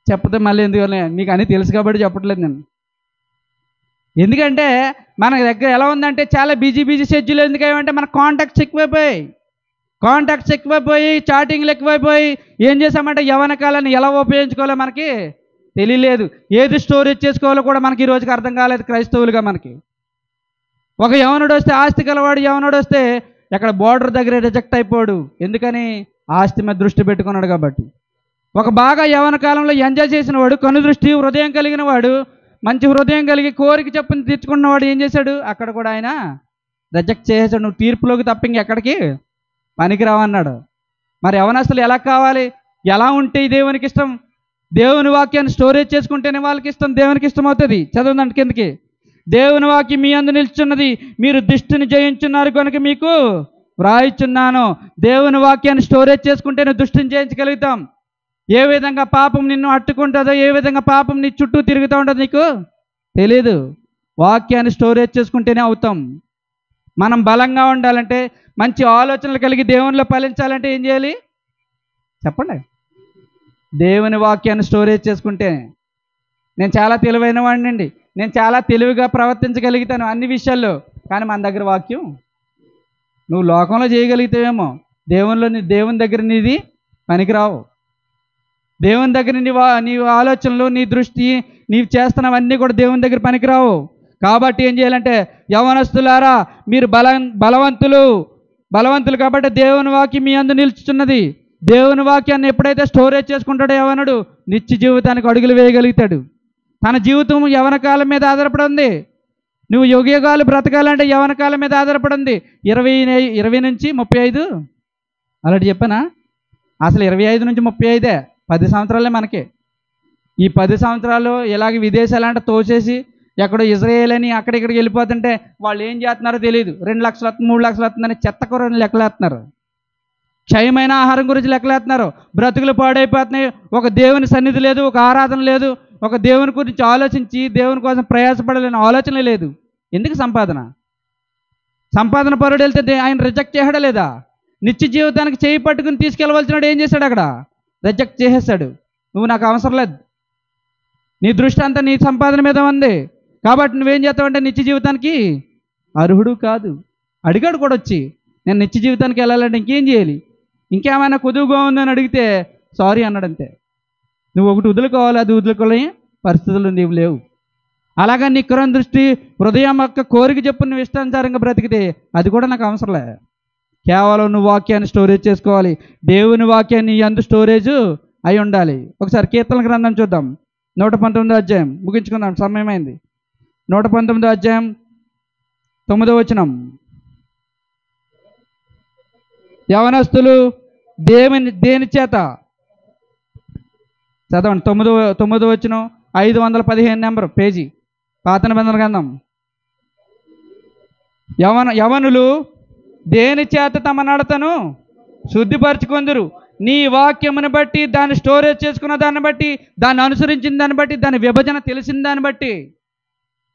[SPEAKER 1] చెప్పతే మళ్ళీ ఎందుకని మీకు అన్నీ తెలుసు కాబట్టి చెప్పట్లేదు నేను. ఎందుకంటే మన దగ్గర ఎలా ఉందంటే చాలా బిజీ షెడ్యూల్. ఎందుకంటే మన కాంటాక్ట్స్ ఎక్కువైపోయాయి. కాంటాక్ట్స్ ఎక్కువైపోయి, చాటింగ్లు ఎక్కువైపోయి ఏం చేసామంటే యవ్వన కాలాన్ని ఎలా ఉపయోగించుకోవాలో మనకి తెలియలేదు. ఏది స్టోరేజ్ చేసుకోవాలో కూడా మనకి ఈ రోజుకి అర్థం కాలేదు క్రైస్తవులుగా. మనకి ఒక యవనుడు వస్తే, ఆస్తి గలవాడు యవనుడు వస్తే ఎక్కడ బోర్డర్ దగ్గర రిజెక్ట్ అయిపోడు. ఎందుకని? ఆస్తి మీద దృష్టి పెట్టుకున్నాడు కాబట్టి. ఒక బాగా యవన కాలంలో ఎంజాయ్ చేసిన వాడు, కనుదృష్టి హృదయం కలిగిన వాడు, మంచి హృదయం కలిగి కోరిక చెప్పుని తీర్చుకున్నవాడు ఏం చేశాడు? అక్కడ కూడా ఆయన రిజెక్ట్ చేసేసాడు. నువ్వు తీర్పులోకి తప్ప ఇంకెక్కడికి పనికిరావన్నాడు. మరి యవనస్తులు ఎలా కావాలి? ఎలా ఉంటే దేవునికి ఇష్టం? దేవుని వాక్యాన్ని స్టోరేజ్ చేసుకుంటేనే వాళ్ళకి ఇష్టం, దేవునికి ఇష్టం అవుతుంది. చదవండి కిందకి. దేవుని వాక్యం మీ అందు నిల్చున్నది, మీరు దుష్టుని జయించున్నారు కనుక మీకు వ్రాయిచున్నాను. దేవుని వాక్యాన్ని స్టోరేజ్ చేసుకుంటేనే దుష్టిని జయించగలుగుతాం. ఏ విధంగా పాపం నిన్ను అట్టుకుంటుందో, ఏ విధంగా పాపం నీ చుట్టూ తిరుగుతూ ఉంటుందో నీకు తెలీదు. వాక్యాన్ని స్టోరేజ్ చేసుకుంటేనే అవుతాం. మనం బలంగా ఉండాలంటే, మంచి ఆలోచనలు కలిగి దేవునిలో ఫలించాలంటే ఏం చేయాలి చెప్పండి? దేవుని వాక్యాన్ని స్టోరేజ్ చేసుకుంటే. నేను చాలా తెలివైన వాడినండి, నేను చాలా తెలివిగా ప్రవర్తించగలుగుతాను అన్ని విషయాల్లో, కానీ మన దగ్గర వాక్యం నువ్వు లోకంలో చేయగలుగుతావేమో, దేవుని దగ్గర నీది పనికిరావు. దేవుని దగ్గర నీ ఆలోచనలు, నీ దృష్టి, నీవు చేస్తున్నవన్నీ కూడా దేవుని దగ్గర పనికిరావు. కాబట్టి ఏం చేయాలంటే, యవనస్తులారా మీరు బలవంతులు కాబట్టి దేవుని వాక్యం మీ అందు నిలుచుతున్నది. దేవుని వాక్యాన్ని ఎప్పుడైతే స్టోరేజ్ చేసుకుంటాడో యవనుడు నిత్య జీవితానికి అడుగులు వేయగలుగుతాడు. తన జీవితం యవన కాలం మీద ఆధారపడి ఉంది. నువ్వు యుగయుగాలు బ్రతకాలంటే యవన కాలం మీద ఆధారపడి ఉంది. 20 నుంచి 35 అలాంటి చెప్పానా? అసలు 25 నుంచి 35 10 సంవత్సరాలే మనకి. ఈ 10 సంవత్సరాలు ఇలాగ విదేశాలంటే తోచేసి ఎక్కడో ఇజ్రాయేల్ అని అక్కడిక్కడికి వెళ్ళిపోతుంటే వాళ్ళు ఏం చేస్తున్నారో తెలియదు. 2 లక్షలు వస్తుంది, 3 లక్షలు వస్తుందని చెత్త కూరని లెక్కలేస్తున్నారు. క్షయమైన ఆహారం గురించి లెక్కలేస్తున్నారు. బ్రతుకులు పాడైపోతున్నాయి. ఒక దేవుని సన్నిధి లేదు, ఒక ఆరాధన లేదు, ఒక దేవుని గురించి ఆలోచించి దేవుని కోసం ప్రయాసపడలేని ఆలోచన లేదు. ఎందుకు? సంపాదన పరుడు వెళ్తే ఆయన రిజెక్ట్ చేయడా లేదా? నిత్య జీవితానికి చేయి పట్టుకుని తీసుకెళ్ళవలసినాడు ఏం చేశాడు? అక్కడ రిజెక్ట్ చేసేస్తాడు. నువ్వు నాకు అవసరం లేదు, నీ దృష్టి అంతా నీ సంపాదన మీద ఉంది కాబట్టి నువ్వేం చేస్తావంటే నిత్య జీవితానికి అర్హుడు కాదు. అడిగాడు కూడా వచ్చి, నేను నిత్య జీవితానికి వెళ్ళాలంటే ఇంకేం చేయాలి, ఇంకేమైనా కొదువుగా ఉందని అడిగితే సారీ అన్నాడు అంతే. నువ్వు ఒకటి వదులుకోవాలి, అది వదులుకోలేని పరిస్థితులు నీవు లేవు. అలాగా నీ దృష్టి హృదయం యొక్క కోరిక చెప్పు నువ్వు ఇష్టానుసారంగా బ్రతికితే అది కూడా నాకు అవసరంలే. కేవలం నువ్వు వాక్యాన్ని స్టోరేజ్ చేసుకోవాలి. దేవుని వాక్యాన్ని అందు స్టోరేజ్ అయి ఉండాలి. ఒకసారి కీర్తన గ్రంథం చూద్దాం, 119వ అధ్యాయం, ముగించుకుందాం సమయమైంది. 119వ అధ్యాయం 9వ వచనం. యవనస్తులు దేని చేత చదవండి. 9వ వచనం 515 నెంబర్ పేజీ, పాత నిబంధన గ్రంథం. యవనులు దేని చేత తమ నడతను శుద్ధిపరచుకొందురు, నీ వాక్యమును బట్టి, దాన్ని స్టోరేజ్ చేసుకున్న దాన్ని బట్టి, దాన్ని అనుసరించిన దాన్ని బట్టి, దాని విభజన తెలిసిన దాన్ని బట్టి.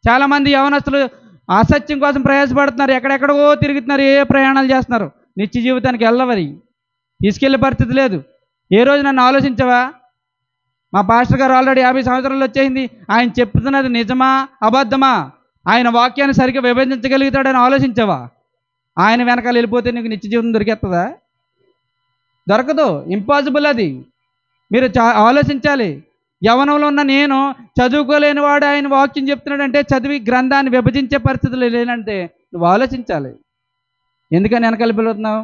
[SPEAKER 1] చాలామంది యవనస్తులు అసత్యం కోసం ప్రయాసపడుతున్నారు, ఎక్కడెక్కడో తిరుగుతున్నారు, ఏ ప్రయాణాలు చేస్తున్నారు. నిత్య జీవితానికి వెళ్ళవరి తీసుకెళ్లే పరిస్థితి లేదు. ఏ రోజు నన్ను ఆలోచించవా? మా పాస్టర్ గారు ఆల్రెడీ 50 సంవత్సరాలు వచ్చేసింది, ఆయన చెప్తున్నది నిజమా అబద్ధమా, ఆయన వాక్యాన్ని సరిగ్గా విభజించగలుగుతాడని ఆలోచించవా? ఆయన వెనకాల వెళ్ళిపోతే నీకు నిత్య జీవితం దొరికేస్తుందా? దొరకదు, ఇంపాసిబుల్. అది మీరు ఆలోచించాలి. యవనంలో ఉన్న నేను చదువుకోలేని వాడు ఆయన వాక్యం చెప్తున్నాడంటే, చదివి గ్రంథాన్ని విభజించే పరిస్థితులు లేనంటే నువ్వు ఆలోచించాలి. ఎందుకని వెనకాల పిలుతున్నావు?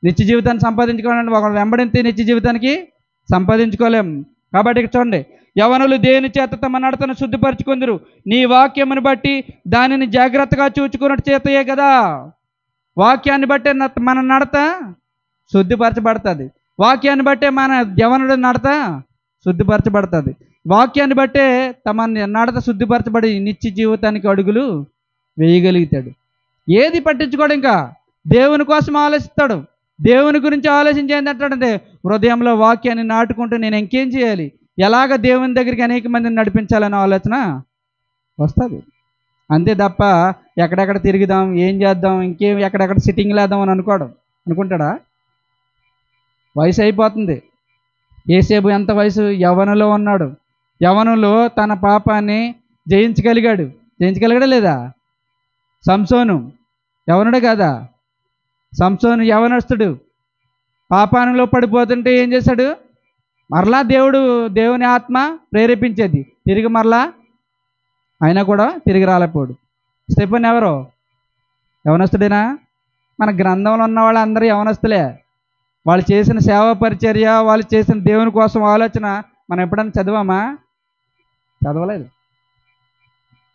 [SPEAKER 1] నిత్య జీవితాన్ని సంపాదించుకోవాలంటే ఒక వెంబడింతే నిత్య జీవితానికి సంపాదించుకోలేం. కాబట్టి ఇక్కడ చూడండి, యవనులు దేని చేత తమ నడతను శుద్ధిపరచుకుందరు, నీ వాక్యమును బట్టి దానిని జాగ్రత్తగా చూచుకున్నట్టు చేతయే కదా. వాక్యాన్ని బట్టే మన నడత శుద్ధిపరచబడుతుంది. వాక్యాన్ని బట్టే మన యవనుడి నడత శుద్ధిపరచబడుతుంది. వాక్యాన్ని బట్టే తమ నడత శుద్ధిపరచబడి నిత్య జీవితానికి అడుగులు వేయగలుగుతాడు. ఏది పట్టించుకోడు, ఇంకా దేవుని కోసం ఆలోచిస్తాడు. దేవుని గురించి ఆలోచించి ఏంటంటే, హృదయంలో వాక్యాన్ని నాటుకుంటూ నేను ఇంకేం చేయాలి, ఎలాగ దేవుని దగ్గరికి అనేక మందిని నడిపించాలనే ఆలోచన వస్తుంది. అంతే తప్ప ఎక్కడెక్కడ తిరుగుదాం, ఏం చేద్దాం, ఇంకేం ఎక్కడెక్కడ సిట్టింగ్ లేద్దాం అని అనుకుంటాడా? వయసు అయిపోతుంది. ఏసేపు ఎంత వయసు? యవ్వనంలో ఉన్నాడు. యవ్వనంలో తన పాపాన్ని జయించగలిగాడా లేదా? సంసోను యవనుడే కదా? సంసోను యవనస్తుడు, పాపానులో పడిపోతుంటే ఏం చేశాడు? మరలా దేవుని ఆత్మ ప్రేరేపించేది తిరిగి మరలా, అయినా కూడా తిరిగి రాలేపోడు. స్టెఫెన్ ఎవరు? యవనస్తుడేనా? మన గ్రంథంలో ఉన్న వాళ్ళు అందరూ యవనస్తులే. వాళ్ళు చేసిన సేవా పరిచర్య, వాళ్ళు చేసిన దేవుని కోసం ఆలోచన మనం ఎప్పుడైనా చదివామా? చదవలేదు.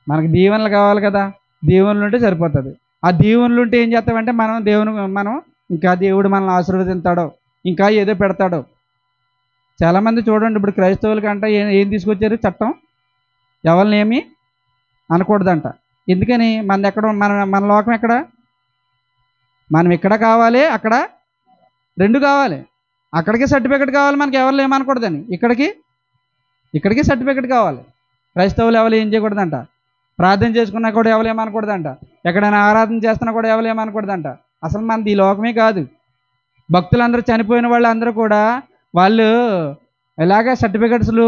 [SPEAKER 1] మనకు దీవెనలు కావాలి కదా, దీవెనలు ఉంటే సరిపోతుంది. ఆ దీవెనలు ఉంటే ఏం చేస్తామంటే మనం ఇంకా దేవుడు మనల్ని ఆశీర్వదిస్తాడో, ఇంకా ఏదో పెడతాడో. చాలామంది చూడండి, ఇప్పుడు క్రైస్తవులకి అంట ఏం తీసుకొచ్చారు? చట్టం, ఎవరిని ఏమి అనకూడదంట. ఎందుకని? మనది ఎక్కడ? మన లోకం ఎక్కడ? మనం ఇక్కడ కావాలి, అక్కడ రెండు కావాలి. అక్కడికి సర్టిఫికెట్ కావాలి మనకి, ఎవరు ఏమనకూడదని. ఇక్కడికి సర్టిఫికెట్ కావాలి. క్రైస్తవులు ఎవరు ఏం చేయకూడదంట, ప్రార్థన చేసుకున్నా కూడా ఎవరు ఏమనకూడదంట, ఎక్కడైనా ఆరాధన చేస్తున్నా కూడా ఎవరు ఏమనకూడదంట. అసలు మనది ఈ లోకమే కాదు. భక్తులందరూ చనిపోయిన వాళ్ళు అందరూ కూడా వాళ్ళు ఇలాగే సర్టిఫికెట్స్లు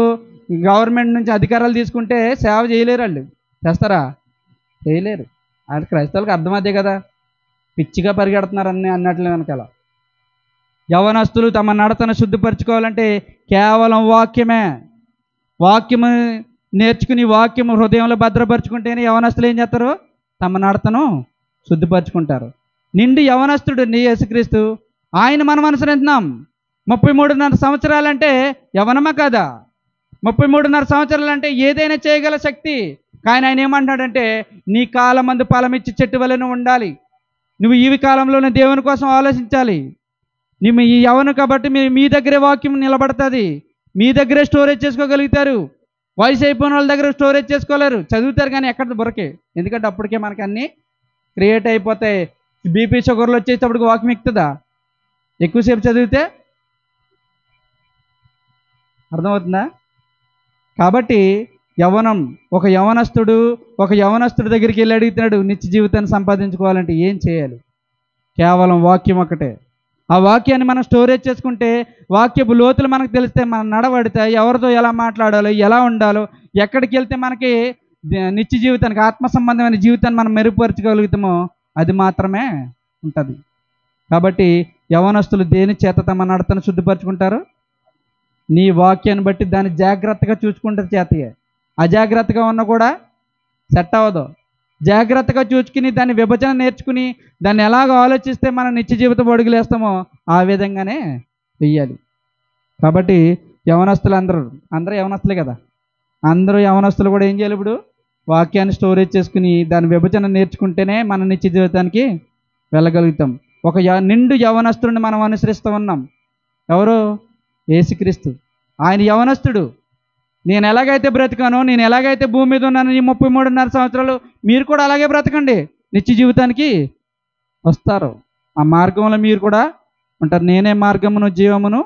[SPEAKER 1] గవర్నమెంట్ నుంచి అధికారాలు తీసుకుంటే సేవ చేయలేరు. వాళ్ళు చేస్తారా? చేయలేరు. అది క్రైస్తవులకు అర్థమదే కదా, పిచ్చిగా పరిగెడుతున్నారు అన్నట్లు వెనకాల. యవనస్తులు తమ నడతను శుద్ధిపరచుకోవాలంటే కేవలం వాక్యము నేర్చుకుని వాక్యము హృదయంలో భద్రపరుచుకుంటేనే యవనస్తులు ఏం చేస్తారు? తమ నడతను శుద్ధిపరచుకుంటారు. నిండు యవనస్తుడు యేసుక్రీస్తు, ఆయన మనం అనుసరిస్తున్నాం. 33.5 సంవత్సరాలంటే యవనమా కాదా? 33.5 సంవత్సరాలంటే ఏదైనా చేయగల శక్తి. కానీ ఆయన ఏమంటాడంటే, నీ కాలమందు ఫలమిచ్చి చెట్టు వలె నువ్వు ఉండాలి. నువ్వు ఈ కాలంలోనే దేవుని కోసం ఆలోచించాలి. నువ్వు ఈ యవను కాబట్టి మీ దగ్గరే వాక్యం నిలబడుతుంది. మీ దగ్గరే స్టోరేజ్ చేసుకోగలుగుతారు. వయసు అయిపోయిన వాళ్ళ దగ్గర స్టోరేజ్ చేసుకోలేరు. చదువుతారు కానీ ఎక్కడ బొరకే. ఎందుకంటే అప్పటికే మనకు అన్నీ క్రియేట్ అయిపోతాయి. బీపీ షుగర్లు వచ్చేటప్పటికి వాక్యం ఎక్కుతుందా? ఎక్కువసేపు చదివితే అర్థమవుతుందా? కాబట్టి ఒక యవనస్తుడు దగ్గరికి వెళ్ళి అడుగుతున్నాడు, నిత్య జీవితాన్ని సంపాదించుకోవాలంటే ఏం చేయాలి? కేవలం వాక్యం ఒకటే. ఆ వాక్యాన్ని మనం స్టోరేజ్ చేసుకుంటే, వాక్యపు లోతులు మనకు తెలిస్తే, మనం నడవడితే, ఎవరితో ఎలా మాట్లాడాలో, ఎలా ఉండాలో, ఎక్కడికి వెళ్తే మనకి నిత్య జీవితానికి, ఆత్మ సంబంధమైన జీవితాన్ని మనం మెరుగుపరచగలుగుతామో అది మాత్రమే ఉంటుంది. కాబట్టి యవనస్తులు దేని చేత తమ నడతను శుద్ధిపరచుకుంటారు? నీ వాక్యాన్ని బట్టి దాన్ని జాగ్రత్తగా చూసుకుంటారు చేతయే. అజాగ్రత్తగా ఉన్నా కూడా సెట్ అవ్వదు. జాగ్రత్తగా చూసుకుని దాన్ని విభజన నేర్చుకుని దాన్ని ఎలాగ ఆలోచిస్తే మనం నిత్య జీవితం అడుగులేస్తామో ఆ విధంగానే వెయ్యాలి. కాబట్టి యవనస్తులు అందరూ యవనస్తులే కదా, అందరూ యవనస్తులు కూడా ఏం చేయాలి? ఇప్పుడు వాక్యాన్ని స్టోరేజ్ చేసుకుని దాని విభజన నేర్చుకుంటేనే మనం నిత్య జీవితానికి వెళ్ళగలుగుతాం. ఒక నిండు యవనస్తుడిని మనం అనుసరిస్తూ ఉన్నాం. ఎవరు? యేసుక్రీస్తు. ఆయన యవనస్తుడు. నేను ఎలాగైతే బ్రతికానో, నేను ఎలాగైతే భూమి మీద ఉన్నానో ఈ 33.5 సంవత్సరాలు మీరు కూడా అలాగే బ్రతకండి, నిత్య జీవితానికి వస్తారు. ఆ మార్గంలో మీరు కూడా ఉంటారు. నేనే మార్గమును, జీవమును,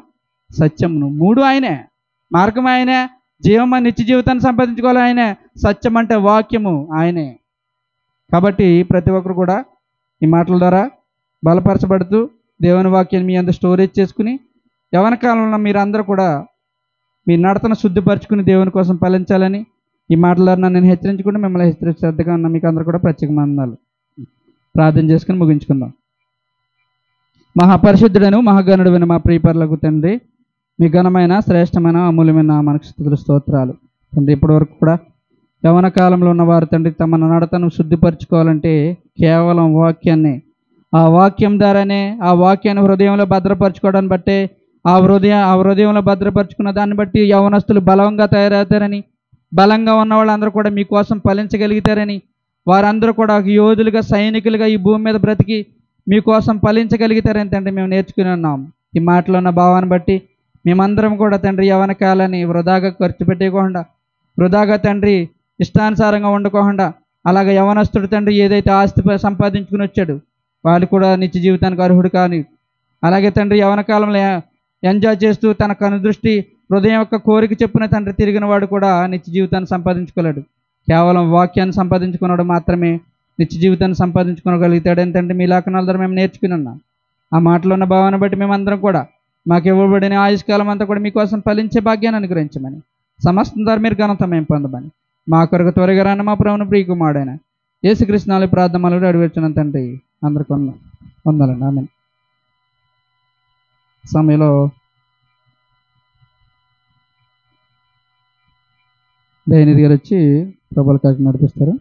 [SPEAKER 1] సత్యమును. మూడు ఆయనే. మార్గం ఆయనే, జీవం నిత్య జీవితాన్ని సంపాదించుకోవాలి ఆయనే, సత్యం అంటే వాక్యము ఆయనే. కాబట్టి ప్రతి ఒక్కరు కూడా ఈ మాటల ద్వారా బలపరచబడుతూ దేవుని వాక్యాన్ని మీ అందరూ స్టోరేజ్ చేసుకుని యవన కాలంలో మీరందరూ కూడా మీ నడతను శుద్ధిపరచుకుని దేవుని కోసం ఫలించాలని ఈ మాటల నేను హెచ్చరించుకుంటూ మిమ్మల్ని శ్రద్ధగా ఉన్న మీకు అందరూ కూడా ప్రత్యేకమందాలు ప్రార్థన చేసుకుని ముగించుకుందాం. మహాపరిశుద్ధుడను మహాగణుడైన మా ప్రియపరులకు తండ్రి, మీ ఘనమైన శ్రేష్టమైన అమూల్యమైన మనకు స్తుతులు స్తోత్రాలు తండ్రి. ఇప్పటివరకు కూడా యవన కాలంలో ఉన్నవారు తండ్రి తమ నడతను శుద్ధిపరచుకోవాలంటే కేవలం వాక్యాన్ని, ఆ వాక్యం ద్వారానే, ఆ వాక్యాన్ని హృదయంలో భద్రపరచుకోవడాన్ని బట్టే, ఆ హృదయంలో భద్రపరుచుకున్న దాన్ని బట్టి యవనస్తులు బలంగా తయారవుతారని, బలంగా ఉన్న వాళ్ళందరూ కూడా మీకోసం ఫలించగలుగుతారని, వారందరూ కూడా యోధులుగా, సైనికులుగా ఈ భూమి మీద బ్రతికి మీకోసం ఫలించగలుగుతారని తండ్రి మేము నేర్చుకుని ఉన్నాం. ఈ మాటలో ఉన్న భావాన్ని బట్టి మేమందరం కూడా తండ్రి యవన కాలాన్ని వృధాగా ఖర్చు పెట్టకుండా, వృధాగా తండ్రి ఇష్టానుసారంగా ఉండకోకుండా, అలాగే యవనస్తుడు తండ్రి ఏదైతే ఆస్తి సంపాదించుకుని వచ్చాడు వాళ్ళు కూడా నిత్య జీవితానికి అర్హుడు కానీ, అలాగే తండ్రి యవన కాలంలో ఎంజాయ్ చేస్తూ తన కనుదృష్టి హృదయం యొక్క కోరిక చెప్పున తండ్రి తిరిగిన వాడు కూడా నిత్య జీవితాన్ని సంపాదించుకోలేడు. కేవలం వాక్యాన్ని సంపాదించుకున్నాడు మాత్రమే నిత్య జీవితాన్ని సంపాదించుకోగలుగుతాడు అని తండ్రి మీ లేఖనాల ద్వారా మేము నేర్చుకుని ఉన్నాం. ఆ మాటలో ఉన్న భావాన్ని బట్టి మేమందరం కూడా మాకు ఇవ్వబడిన ఆయుష్కాలం అంతా కూడా మీకోసం ఫలించే భాగ్యాన్ని అనుగ్రహించమని, సమస్తం ద్వారా మీరు ఘనత మేము పొందమని, మా కొరకు త్వరగా రాని మా ప్రభువును ప్రియకుమారుడైన యేసుక్రీస్తునాలు ప్రార్థనలు అడిగివచ్చున్న తండ్రి అందరికీ వందనాలండి. ఆమేన్. సమయంలో దయనిధి గారు వచ్చి ప్రభుల కార్యక్రమం నడిపిస్తారు.